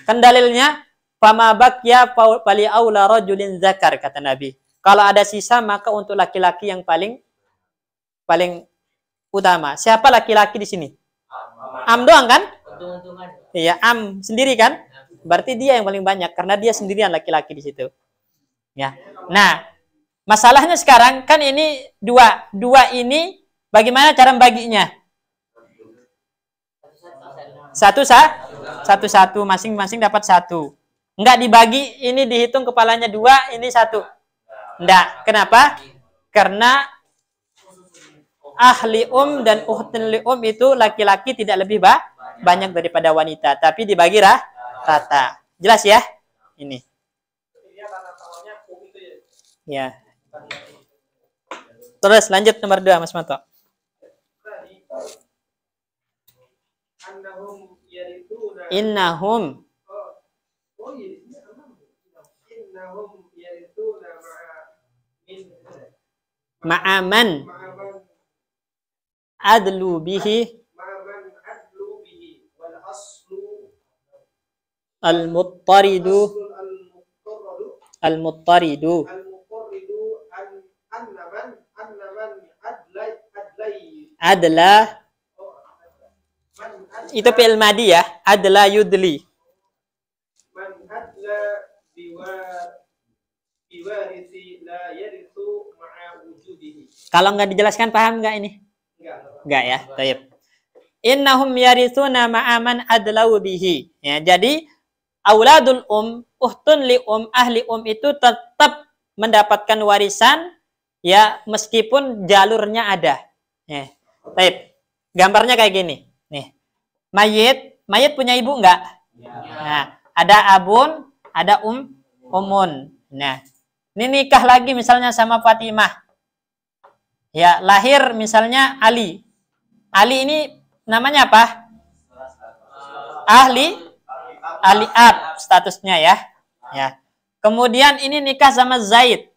Kan dalilnya fama bakya fali aula rajulin zakar, kata Nabi. Kalau ada sisa maka untuk laki-laki yang paling utama. Siapa laki-laki di sini? Am doang kan? Iya, am sendiri kan? Berarti dia yang paling banyak karena dia sendirian laki-laki di situ. Ya. Nah, masalahnya sekarang kan ini 2 ini bagaimana cara membaginya? Satu masing-masing dapat 1. Enggak dibagi, ini dihitung kepalanya 2, ini 1. Enggak. Kenapa? Karena ahli dan uhtun li itu laki-laki tidak lebih banyak daripada wanita, tapi dibagi rata. Jelas ya? Ini. Ya. Terus lanjut nomor 2, Mas Mato. Innahum ma'aman adlu bihi al-muttaridu adla Itu fi'il madi ya. Adla yudli. Man adla biwarisi la yarithu ma'a wujudihi. Kalau nggak dijelaskan paham nggak ini? Nggak ya. Baik. Innahum yarithuna ma'aman adlau bihi. Ya, jadi auladul uhtun li ahli itu tetap mendapatkan warisan ya meskipun jalurnya ada. Ya. Baik. Gambarnya kayak gini. Nih. Mayit punya ibu enggak? Nah, ada abun, ada umun. Nah, ini nikah lagi misalnya sama Fatimah. Ya, lahir misalnya Ali. Ali ini namanya apa? Ahli ab statusnya ya. Ya. Kemudian ini nikah sama Zaid.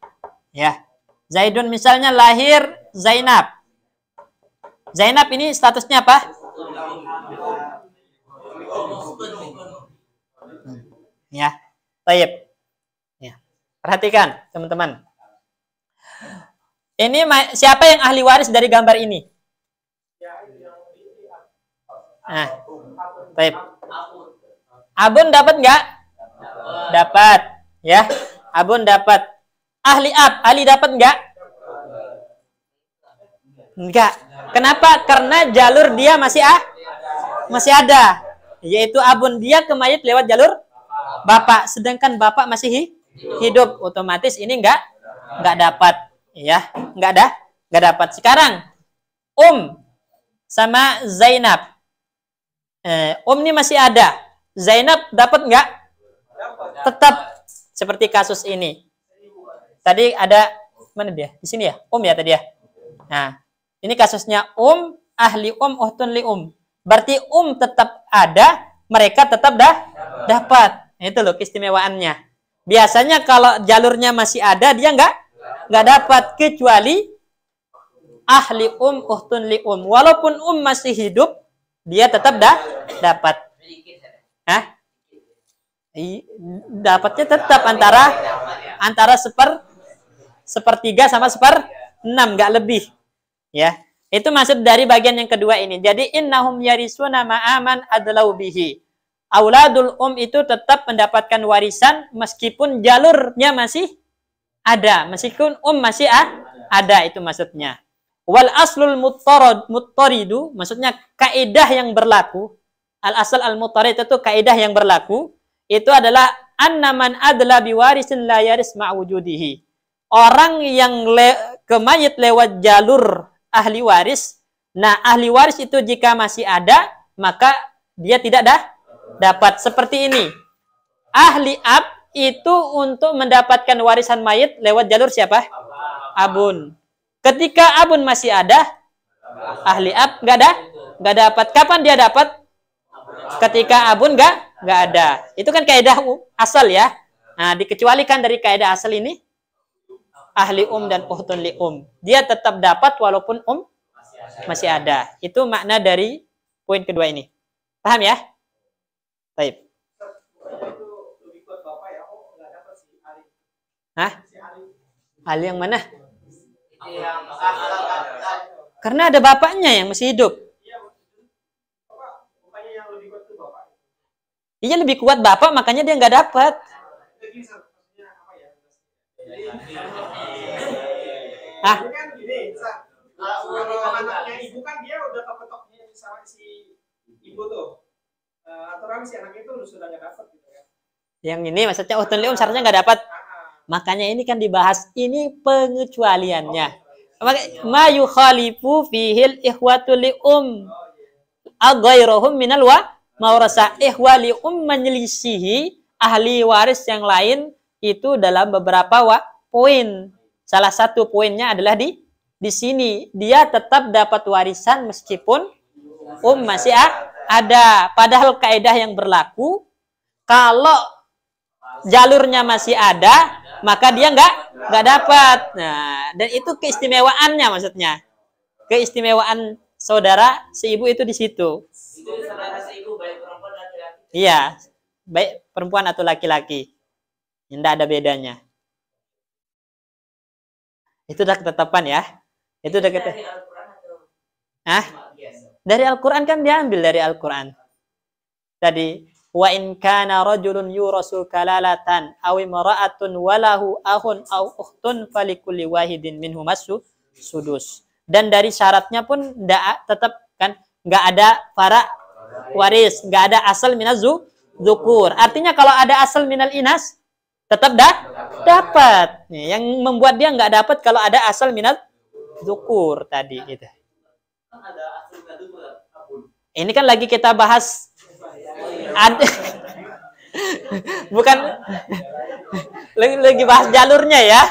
Ya. Zaidun misalnya lahir Zainab. Zainab ini statusnya apa? Ya. Baik. Ya. Perhatikan, teman-teman. Ini siapa yang ahli waris dari gambar ini? Nah, baik. Abun dapat nggak? Dapat, ya. Abun dapat. Ahli ab, Ali dapat nggak? Enggak. Kenapa? Karena jalur dia masih ada, yaitu abun dia ke mayit lewat jalur bapak, sedangkan bapak masih hidup, otomatis ini nggak dapat, ya, nggak dapat. Sekarang sama Zainab, ini masih ada, Zainab dapat nggak? Tetap seperti kasus ini. Tadi ada mana dia? Di sini ya, ya tadi ya. Nah, ini kasusnya ahli uhtun li Berarti tetap ada, mereka tetap dapat. Itu loh keistimewaannya. Biasanya kalau jalurnya masih ada, dia nggak dapat, kecuali ahli uhtun li Walaupun masih hidup, dia tetap dapat. Hah? Dapatnya tetap antara sepertiga sama 1/6, nggak lebih. Ya, itu maksud dari bagian yang kedua ini. Jadi innahum yarisuna ma'aman adlau bihi. Auladul itu tetap mendapatkan warisan meskipun jalurnya masih ada, meskipun masih ada, itu maksudnya. Wal aslul muttaridu, maksudnya kaidah yang berlaku. Al asal al muttarid itu kaidah yang berlaku, itu adalah annaman adla biwarisin la yaris ma'wujudihi. Orang yang ke mayit lewat jalur ahli waris, nah ahli waris itu jika masih ada, maka dia tidak dapat. Seperti ini. Ahli ab itu untuk mendapatkan warisan mayit lewat jalur siapa? Abun. Ketika abun masih ada, ahli ab nggak dapat. Kapan dia dapat? Ketika abun nggak ada. Itu kan kaidah asal ya. Nah, dikecualikan dari kaidah asal ini, ahli dan uhtun li dia tetap dapat walaupun masih ada. Itu makna dari poin kedua ini. Paham ya? Baik. Hah? Ali yang mana? Karena ada bapaknya yang masih hidup. Iya, lebih kuat bapak, makanya dia nggak dapat. Hah? Kalau anaknya ibu kan dia udah kepetoknya sama si ibu tuh. Aturan si anak itu sudah nggak dapat gitu ya. Yang ini maksudnya uhtun li seharusnya nggak dapat. Makanya ini kan dibahas, ini pengecualiannya. Ma yukhalifu fihil ikhwatu li aghairahum minal maurasa. Ikhwa li menyelisihi ahli waris yang lain itu dalam beberapa poin. Salah satu poinnya adalah di sini dia tetap dapat warisan meskipun masih ada. Padahal kaidah yang berlaku, kalau jalurnya masih ada, maka dia nggak dapat. Nah, dan itu keistimewaannya, maksudnya keistimewaan saudara seibu itu di situ. Itu saudara seibu baik perempuan dan laki-laki. Iya, baik perempuan atau laki-laki, tidak ada bedanya. Itu udah ketetapan ya. Itu udah ketetapan. Dari Al-Quran kan diambil dari Al-Quran. tadi wa in kana rajulun yurasul kalalatan aw imra'atun walahu akhun aw ukhtun falikulli wahidin minhum sudus. Dan dari syaratnya pun tetap kan enggak ada para waris, enggak ada asal minaz zukur. Artinya kalau ada asal minal inas tetap dapat. Yang membuat dia enggak dapat kalau ada asal minal zukur tadi gitu. Ini kan lagi kita bahas bukan lagi bahas jalurnya ya.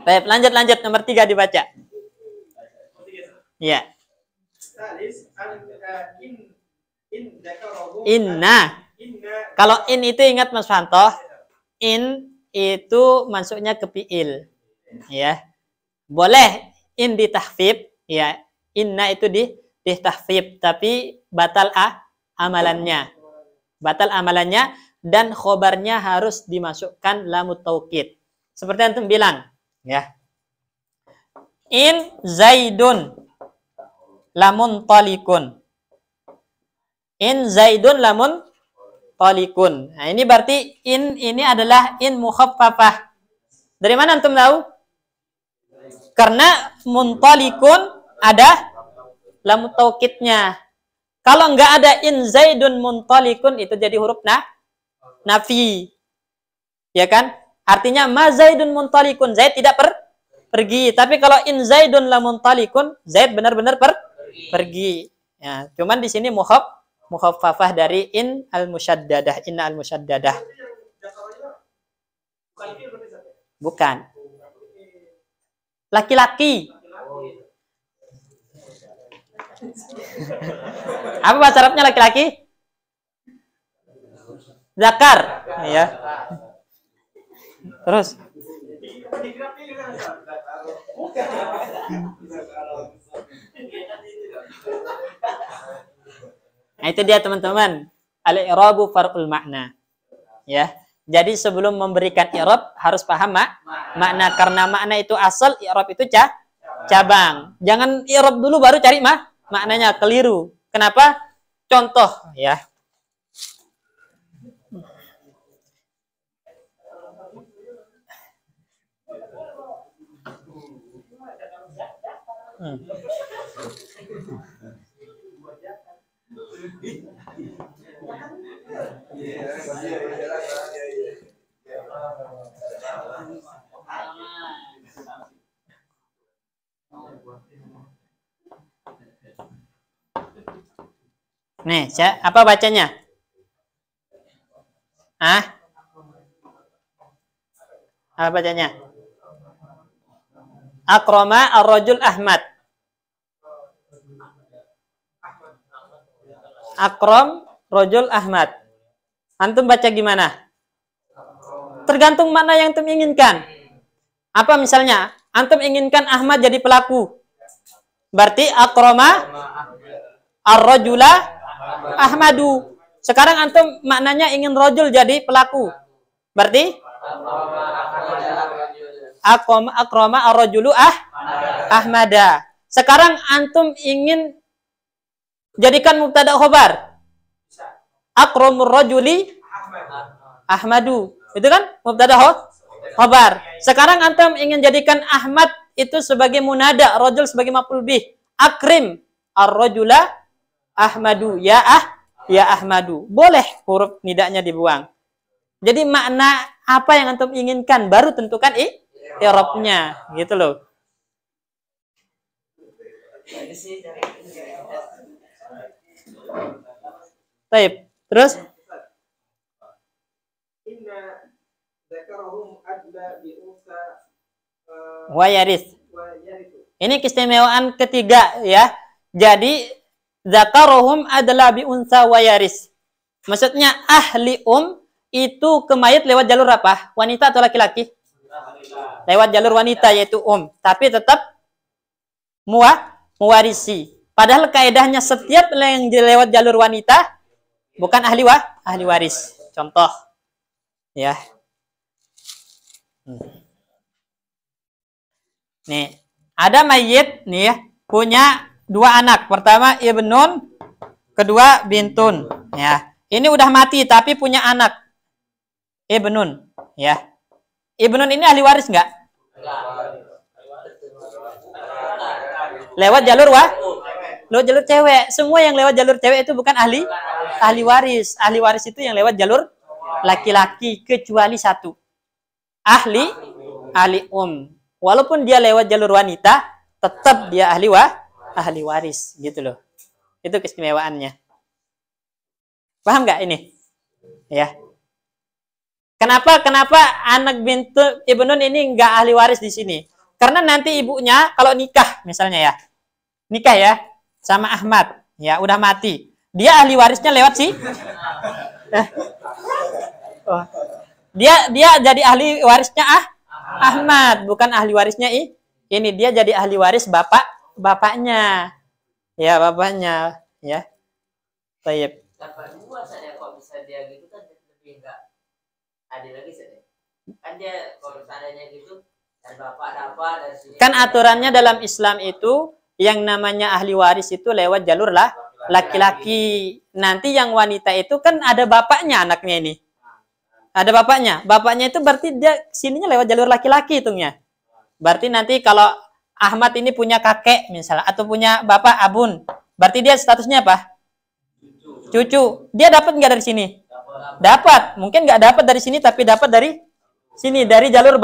Baik, lanjut nomor 3 dibaca. Ya. Inna. Kalau in itu ingat Mas Fanto, in itu masuknya ke fiil. Ya. Boleh in ditahfif, ya. Inna itu ditahfif, tapi batal amalannya. Batal amalannya dan khobarnya harus dimasukkan lamut taukid. Seperti antum bilang, ya. In Zaidun lamun talikun. In Zaidun lamun talikun. Nah, ini berarti in ini adalah in mukhaffafah. Dari mana antum tahu? Karena muntalikun ada lamut taukidnya. Kalau enggak ada in Zaidun muntalikun itu jadi huruf nafi. Ya kan? Artinya ma Zaidun muntalikun, Zaid tidak pergi. Tapi kalau in Zaidun la muntalikun, Zaid benar-benar pergi. Ya, cuman di sini mukhaffafah dari in al-musyaddadah, inna al-musyaddadah. Bukan. Laki-laki. Apa bahasa Arabnya laki-laki? Zakar, ya. Terus. Nah, itu dia teman-teman. Al-i'rabu far'ul makna. Ya. Jadi sebelum memberikan i'rab harus paham makna, karena makna itu asal, i'rab itu cabang. Jangan i'rab dulu baru cari maknanya, keliru. Kenapa? Contoh, ya. Nih, apa bacanya? Apa bacanya? Akrama ar-rajul Ahmad. Akram rajul Ahmad. Antum baca gimana? Tergantung mana yang antum inginkan. Apa misalnya? Antum inginkan Ahmad jadi pelaku. Berarti akrama ar-rajula Ahmadu. Sekarang antum maknanya ingin rajul jadi pelaku. Berarti akrama ar-rajulu Ahmada. Sekarang antum ingin jadikan mubtada khobar. Akramur rajuli Ahmadu. Itu kan mubtada khobar. Sekarang antum ingin jadikan Ahmad itu sebagai munada, rajul sebagai maf'ul bih. Akrim ar-rajula Ahmadu. Ya Ahmadu. Boleh huruf nidanya dibuang. Jadi makna apa yang antum inginkan baru tentukan i'rabnya, gitu loh. Baik, terus wayaris. Ini keistimewaan ketiga, ya. Jadi zakarohum adalah bi unsa wayaris. Maksudnya ahli itu ke mayit lewat jalur apa? Wanita atau laki-laki? Lewat jalur wanita yaitu tapi tetap mewarisi. Padahal kaidahnya setiap yang lewat jalur wanita bukan ahli waris. Contoh, ya. Nih, ada mayit nih ya, punya dua anak. Pertama ibnun, kedua bintun. Ya, ini udah mati tapi punya anak ibnun. Ya, ibnun ini ahli waris nggak? Lewat jalur lewat jalur cewek. Semua yang lewat jalur cewek itu bukan ahli waris. Ahli waris itu yang lewat jalur laki-laki kecuali satu. Ahli Walaupun dia lewat jalur wanita, tetap dia ahli waris gitu loh. Itu keistimewaannya. Paham nggak ini? Ya. Kenapa anak bintu ibnun ini nggak ahli waris di sini? Karena nanti ibunya kalau nikah misalnya ya. Nikah ya sama Ahmad, ya udah mati. Dia ahli warisnya lewat sih. Dia jadi ahli warisnya Ahmad, bukan ahli warisnya ini. Dia jadi ahli waris bapaknya. Ya, bapaknya, ya. Baik. Dapat dua saja kalau bisa dia gitu kan lebih enggak adil lagi saja. Kan dia kalau seandainya gitu dan bapak dapat dari sini. Kan aturannya dalam Islam itu yang namanya ahli waris itu lewat jalur laki-laki. Nanti yang wanita itu kan ada bapaknya anaknya ini. Ada bapaknya. Bapaknya itu berarti dia sininya lewat jalur laki-laki hitungnya. Berarti nanti kalau Ahmad ini punya kakek misalnya atau punya bapak abun, berarti dia statusnya apa? Cucu. Dia dapat nggak dari sini? Dapat. Mungkin nggak dapat dari sini tapi dapat dari sini, dari jalur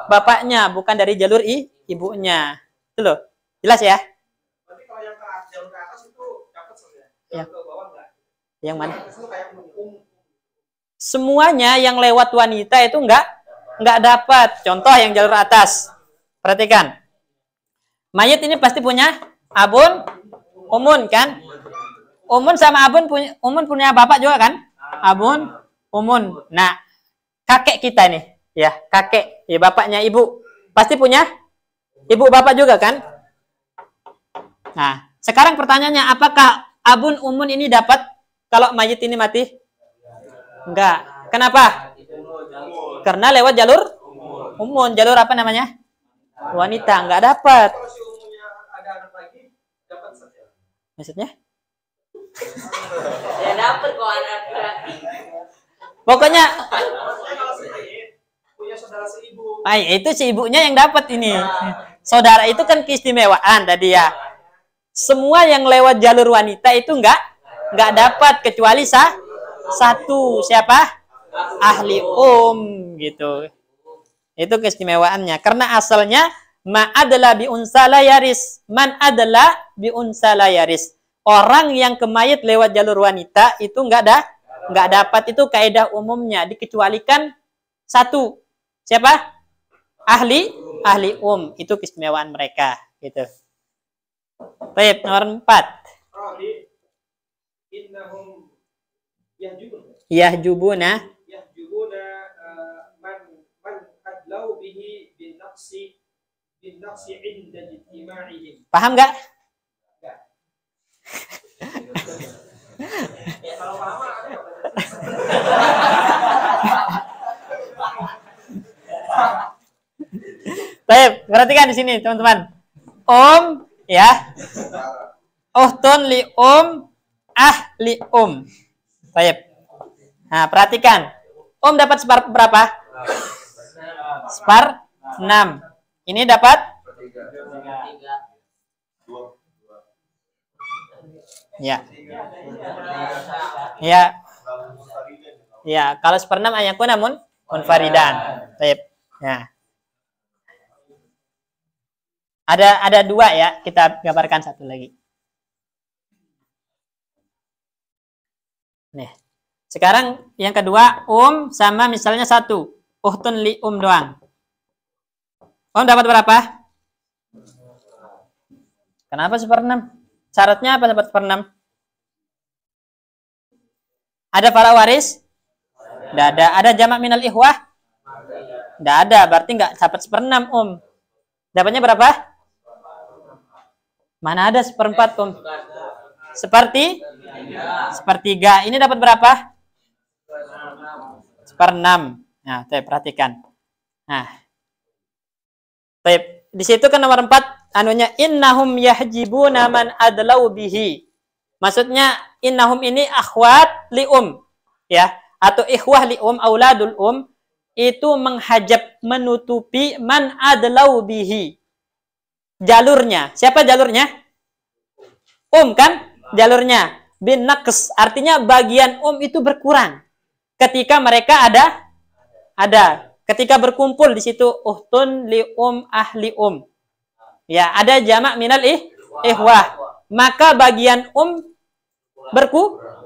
bapaknya, bukan dari jalur ibunya. Itu loh. Jelas ya? Berarti kalau yang jalur ke atas itu dapat saja. Ya. Ke bawah enggak? Yang mana? Itu kayak Semuanya yang lewat wanita itu nggak dapat. Contoh yang jalur atas. Perhatikan. Mayit ini pasti punya abun, umun kan? Umun sama umun punya bapak juga kan? Abun, umun. Nah, kakek kita nih, ya, kakek, ya bapaknya ibu. Pasti punya ibu bapak juga kan? Nah, sekarang pertanyaannya apakah abun, umun ini dapat kalau mayit ini mati? Enggak. Kenapa? Karena lewat jalur umun. Jalur apa namanya? Wanita. Enggak dapat. kalau si umumnya ada anak lagi dapat saja. Maksudnya? Ya dapat kok anak laki. Pokoknya, Maksudnya kalau si punya saudara seibu. itu si ibunya yang dapat ini. Saudara itu kan keistimewaan tadi ya. Semua yang lewat jalur wanita itu enggak dapat kecuali satu. Siapa? Ahli gitu. Itu keistimewaannya. Karena asalnya ma adalah bi unsa la yaris. Man adalah bi unsa la yaris. Orang yang kemayit lewat jalur wanita itu enggak dapat, itu kaidah umumnya, dikecualikan satu. Siapa? Ahli itu keistimewaan mereka gitu. Baik, nomor 4. Rabi innahum Yahjubuna man adlau bihi bin naqsi inda ijtima'ihim. Paham nggak? Ya, kalau paham ada Baik, perhatikan di sini teman-teman. Ya. Uhtun li li Baik. Nah, perhatikan. Dapat berapa? Separ 6. Ini dapat 3. ya. Ya. Ya, kalau seperenam ayakun namun munfaridan. Baik. Nah. Ada 2 ya, kita gambarkan satu lagi. Nih. Sekarang yang kedua sama misalnya 1. Uhtun li doang. Dapat berapa? Kenapa 1/6? Syaratnya apa dapat 1/6? Ada para waris? Tidak ada. Ada jamak minal ikhwah? Tidak ada. Berarti nggak dapat 1/6 Dapatnya berapa? Mana ada 1/4 Sepertiga. Ini dapat berapa? 1/6. Nah, perhatikan. Nah, di situ kan nomor 4 anunya innahum yahjibuna man adlau bihi. Maksudnya innahum ini akhwat li ya, atau ikhwah li auladul itu menghajab, menutupi man adlau bihi. Jalurnya. Siapa jalurnya? Kan jalurnya. Bin naqs artinya bagian itu berkurang. Ketika mereka ada. Ketika berkumpul di situ uhtun li ahli ya, ada jamak minal ihwah. Maka bagian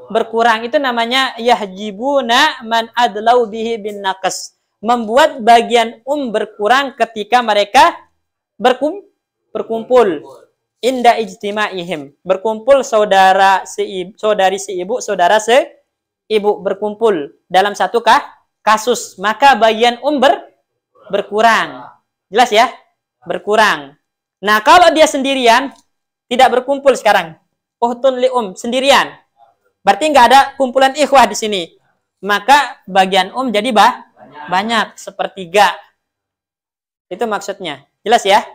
berkurang. Itu namanya yahjibuna man adlau bihi bin naqs. Membuat bagian berkurang ketika mereka berkumpul. Inda ijtima'ihim. Berkumpul saudari seibu, saudara seibu berkumpul dalam satu kasus, maka bagian berkurang. Jelas ya? Berkurang. Nah, kalau dia sendirian, tidak berkumpul sekarang. Uhtun li sendirian. Berarti nggak ada kumpulan ikhwah di sini. Maka bagian jadi banyak, sepertiga. Itu maksudnya. Jelas ya?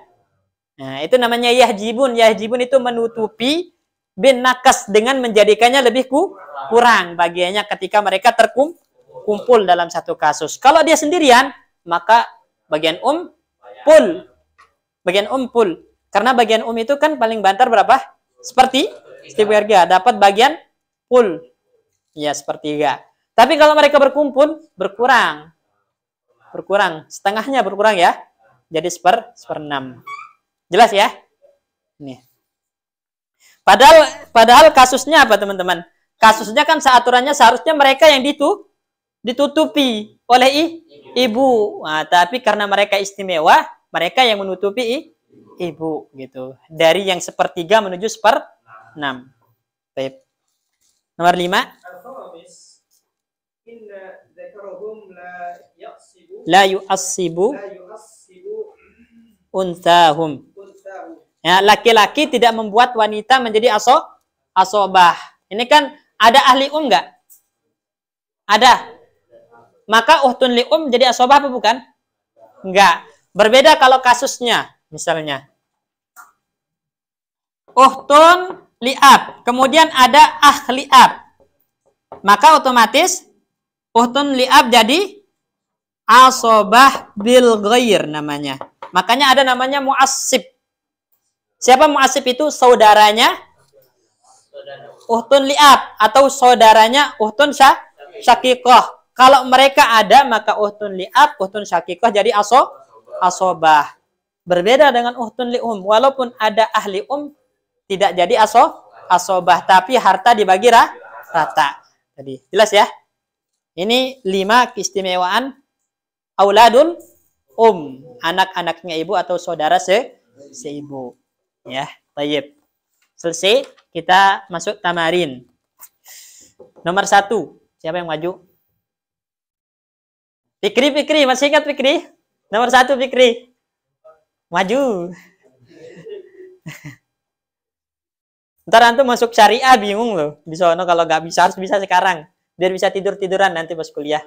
Nah, itu namanya yahjibun. Yahjibun itu menutupi bin nakas dengan menjadikannya lebih kurang bagiannya ketika mereka terkumpul dalam satu kasus. Kalau dia sendirian, maka bagian full. Bagian full. Karena bagian itu kan paling banter berapa? Sepertiga. Dapat bagian full. Ya, sepertiga. Tapi kalau mereka berkumpul, berkurang. Setengahnya berkurang ya. Jadi seperenam. Jelas ya? Nih. Padahal kasusnya apa, teman-teman? Kasusnya kan aturannya seharusnya mereka yang ditutupi oleh ibu. Nah, tapi karena mereka istimewa, mereka yang menutupi ibu gitu. Dari yang sepertiga menuju seperenam. Baik. Nomor 5. La yu'assibu unsahum. Ya, laki-laki tidak membuat wanita menjadi asobah. Ini kan ada ahli enggak? Ada. Maka uhtun li jadi asobah apa bukan? Enggak. Berbeda kalau kasusnya. Misalnya. Uhtun li'ab. Kemudian ada ahli ab. Maka otomatis uhtun li'ab jadi asobah bil ghair namanya. Makanya ada namanya mu'assib. Siapa mu'assib itu? Saudaranya uhtun li'ab atau saudaranya uhtun syaqiqah. Kalau mereka ada, maka uhtun li'ab, uhtun syaqiqah jadi asobah. Berbeda dengan uhtun li'um. Walaupun ada ahli tidak jadi asobah, tapi harta dibagi rata. Jadi jelas ya? Ini 5 keistimewaan auladul anak-anaknya ibu atau saudara seibu. Ya, baik. Selesai, kita masuk tamarin. Nomor 1, siapa yang maju? Fikri, masih ingat Fikri? Nomor 1 Fikri. Maju. Ntar antum masuk syariah bingung loh. Di sono kalau nggak bisa harus bisa sekarang. Biar bisa tidur-tiduran nanti pas kuliah.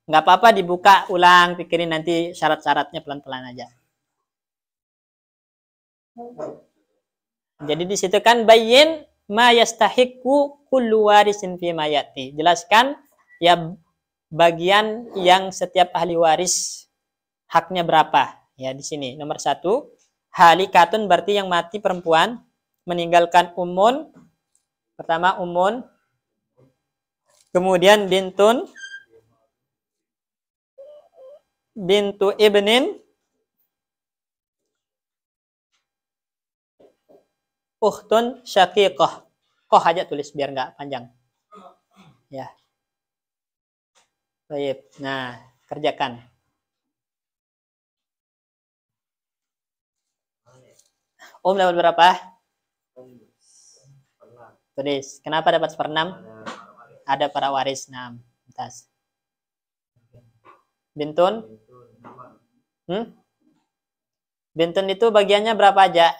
Nggak apa-apa dibuka ulang, pikirin nanti syarat-syaratnya pelan-pelan aja. Jadi di situ kan bayyin ma yastahiqu kullu warisin fi mayati. Jelaskan ya bagian yang setiap ahli waris haknya berapa. Ya di sini nomor 1 halikatun berarti yang mati perempuan, meninggalkan umun. Pertama umun. Kemudian bintu ibnin, ukhtun syaqiqah. Koh aja tulis biar nggak panjang. Ya. Baik. Nah, kerjakan. Dapat berapa? Tulis. Kenapa dapat 1/6? Ada para waris. Nah, atas. Bintun? Bintun itu bagiannya berapa aja?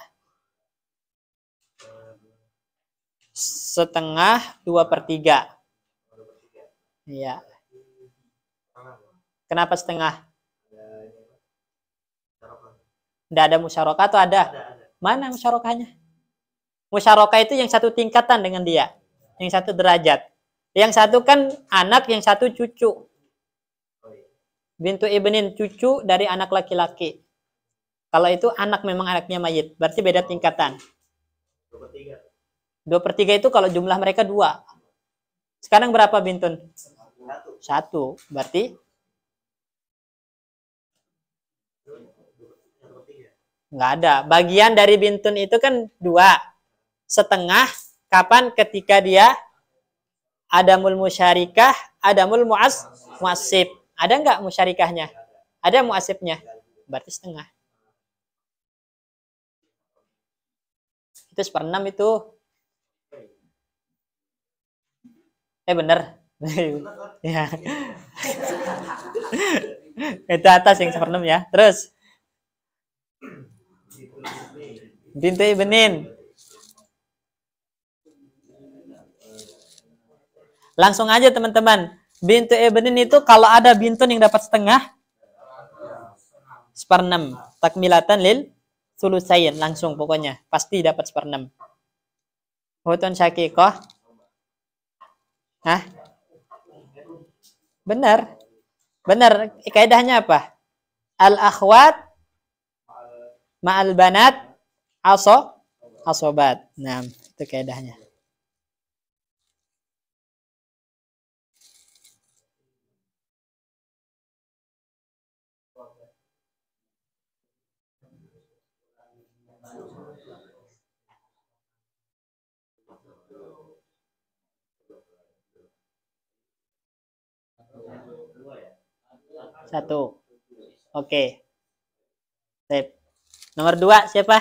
Setengah, 2/3. Iya. Kenapa setengah? Tidak ada musyarakah atau ada? Mana musyarakahnya? Musyarakah itu yang satu tingkatan dengan dia. Yang satu derajat. Yang satu kan anak, yang satu cucu. Bintu ibnin, cucu dari anak laki-laki. Kalau itu anak memang anaknya mayit. Berarti beda tingkatan. 2/3 itu kalau jumlah mereka 2. Sekarang berapa bintun? 1. Berarti? Nggak ada. Bagian dari bintun itu kan 2. Setengah kapan? Ketika dia adamul musyarikah, adamul muasib. Ada nggak musyarikahnya? Ada muasibnya? Berarti setengah. Itu 1/6 itu. Bener. Ya. Itu atas yang 1/6 ya. Terus. Bintu ibnin. Langsung aja teman-teman. Bintu ibnin itu kalau ada bintun yang dapat setengah, 1/6. Takmilatan lil sulusain. Langsung pokoknya. Pasti dapat 1/6. Hutun syakikoh. Hah? Benar. Benar. Kaidahnya apa? Al-akhwat ma'al banat asobat. Nah, itu kaidahnya. Satu. Oke. Sip. Nomor 2 siapa?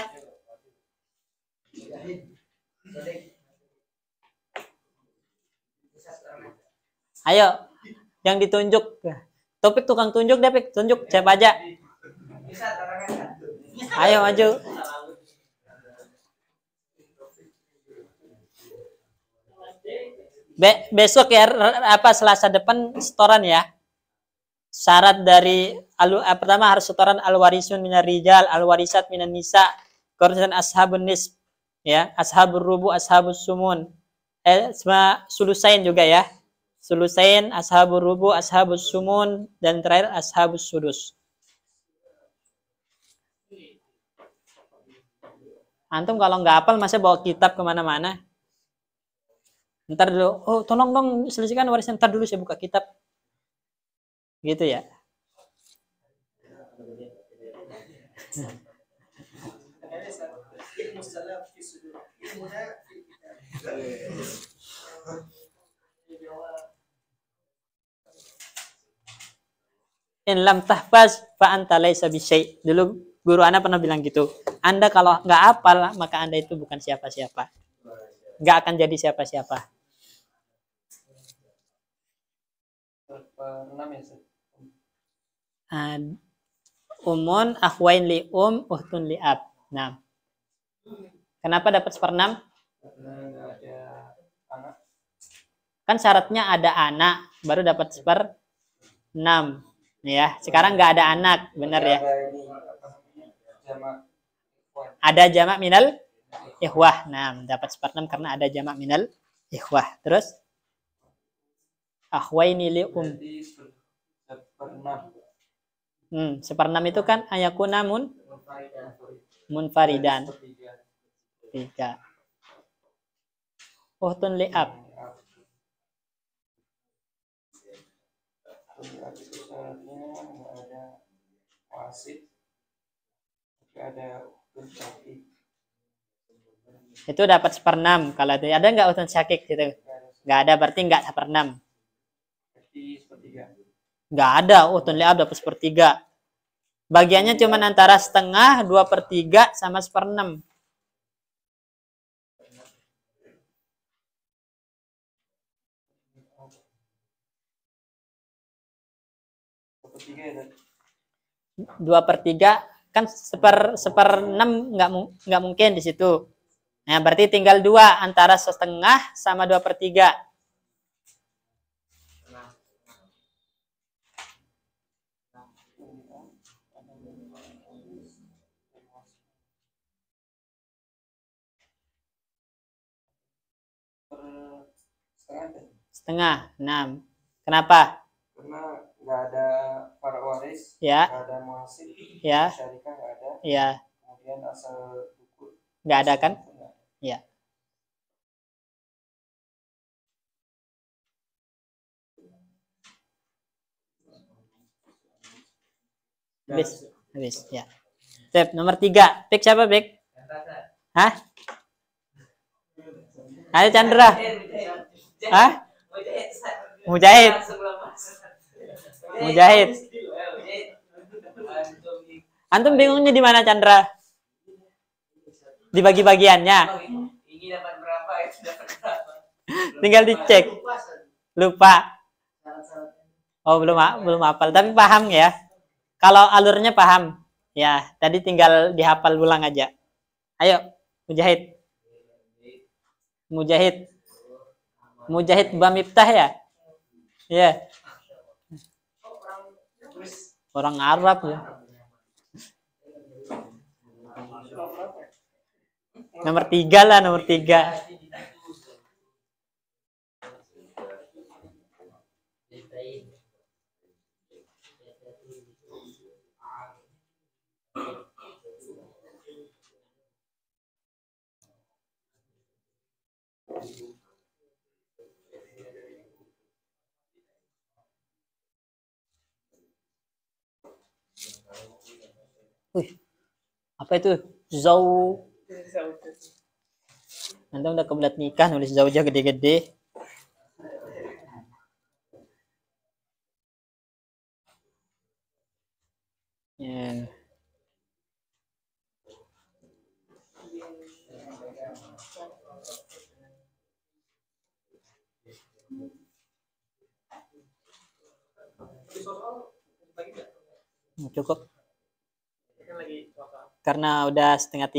Ayo, yang ditunjuk. Topik tukang tunjuk deh, Pik. Tunjuk siapa aja. Ayo maju. Besok ya, Selasa depan setoran ya. Syarat dari pertama harus setoran al-warisun minar rijal, al-warisat minan nisa, kemudian ashabun nisb, ya, ashabur rubu, ashabus sumun. Semua sulusain juga ya. Sulusain, ashabur rubu, ashabus sumun, dan terakhir ashabus sudus. Antum kalau nggak hafal masa bawa kitab kemana-mana? Ntar dulu, oh tolong dong selesaikan warisan, ntar dulu saya buka kitab. Gitu ya. In lam tahfaz fa anta laisa bisyai. Dulu guru Anda pernah bilang gitu. Anda kalau nggak hafal, maka Anda itu bukan siapa-siapa. Nggak akan jadi siapa-siapa. Umun akhwain li uhtun li ab. Nah. Kenapa dapat 1/6? Kan syaratnya ada anak baru dapat 1/6. Ya, sekarang nggak ada anak, benar ya? Ada jamak minal ikhwah. Nah, dapat 1/6 karena ada jamak minal ikhwah. Terus akhwaini li 1/6 itu kan ayakuna munfaridan. 3. Uhtun li ab. Itu dapat 1/6. Kalau ada nggak uhtun syakik gitu? Nggak ada, berarti nggak 1/6. Nggak ada, uhtun li ab dapat 1/3. Bagiannya cuma antara setengah, 2/3 sama 1/6. 2/3 kan seperenam nggak mungkin di situ. Nah, berarti tinggal 2 antara 1/2 sama 2/3. Setengah. 6. Kenapa? Karena nggak ada para waris, Ya. nggak ada muhasib, Ya. syarikah nggak ada, Ya. kemudian asal buku Nggak ada kan? Ya. Habis. Ya. Step nomor 3. Pick siapa, Pick? Hah? Ayo Chandra. Hah? Mujahid. Mujahid. Antum bingungnya di mana, Chandra? Di bagi-bagiannya. Ini dapat berapa, itu dapat berapa. Tinggal dicek. Lupa. Oh, belum hafal, tapi paham ya. Kalau alurnya paham. Ya, tadi tinggal dihafal ulang aja. Ayo, Mujahid. Mujahid Bamiftah ya? Iya. Orang Arab ya. Nomor 3 lah, nomor 3. Wih, apa itu? Anda udah kebelat nikah nulis zaujah gede-gede. Ya. Cukup. Karena udah setengah 3.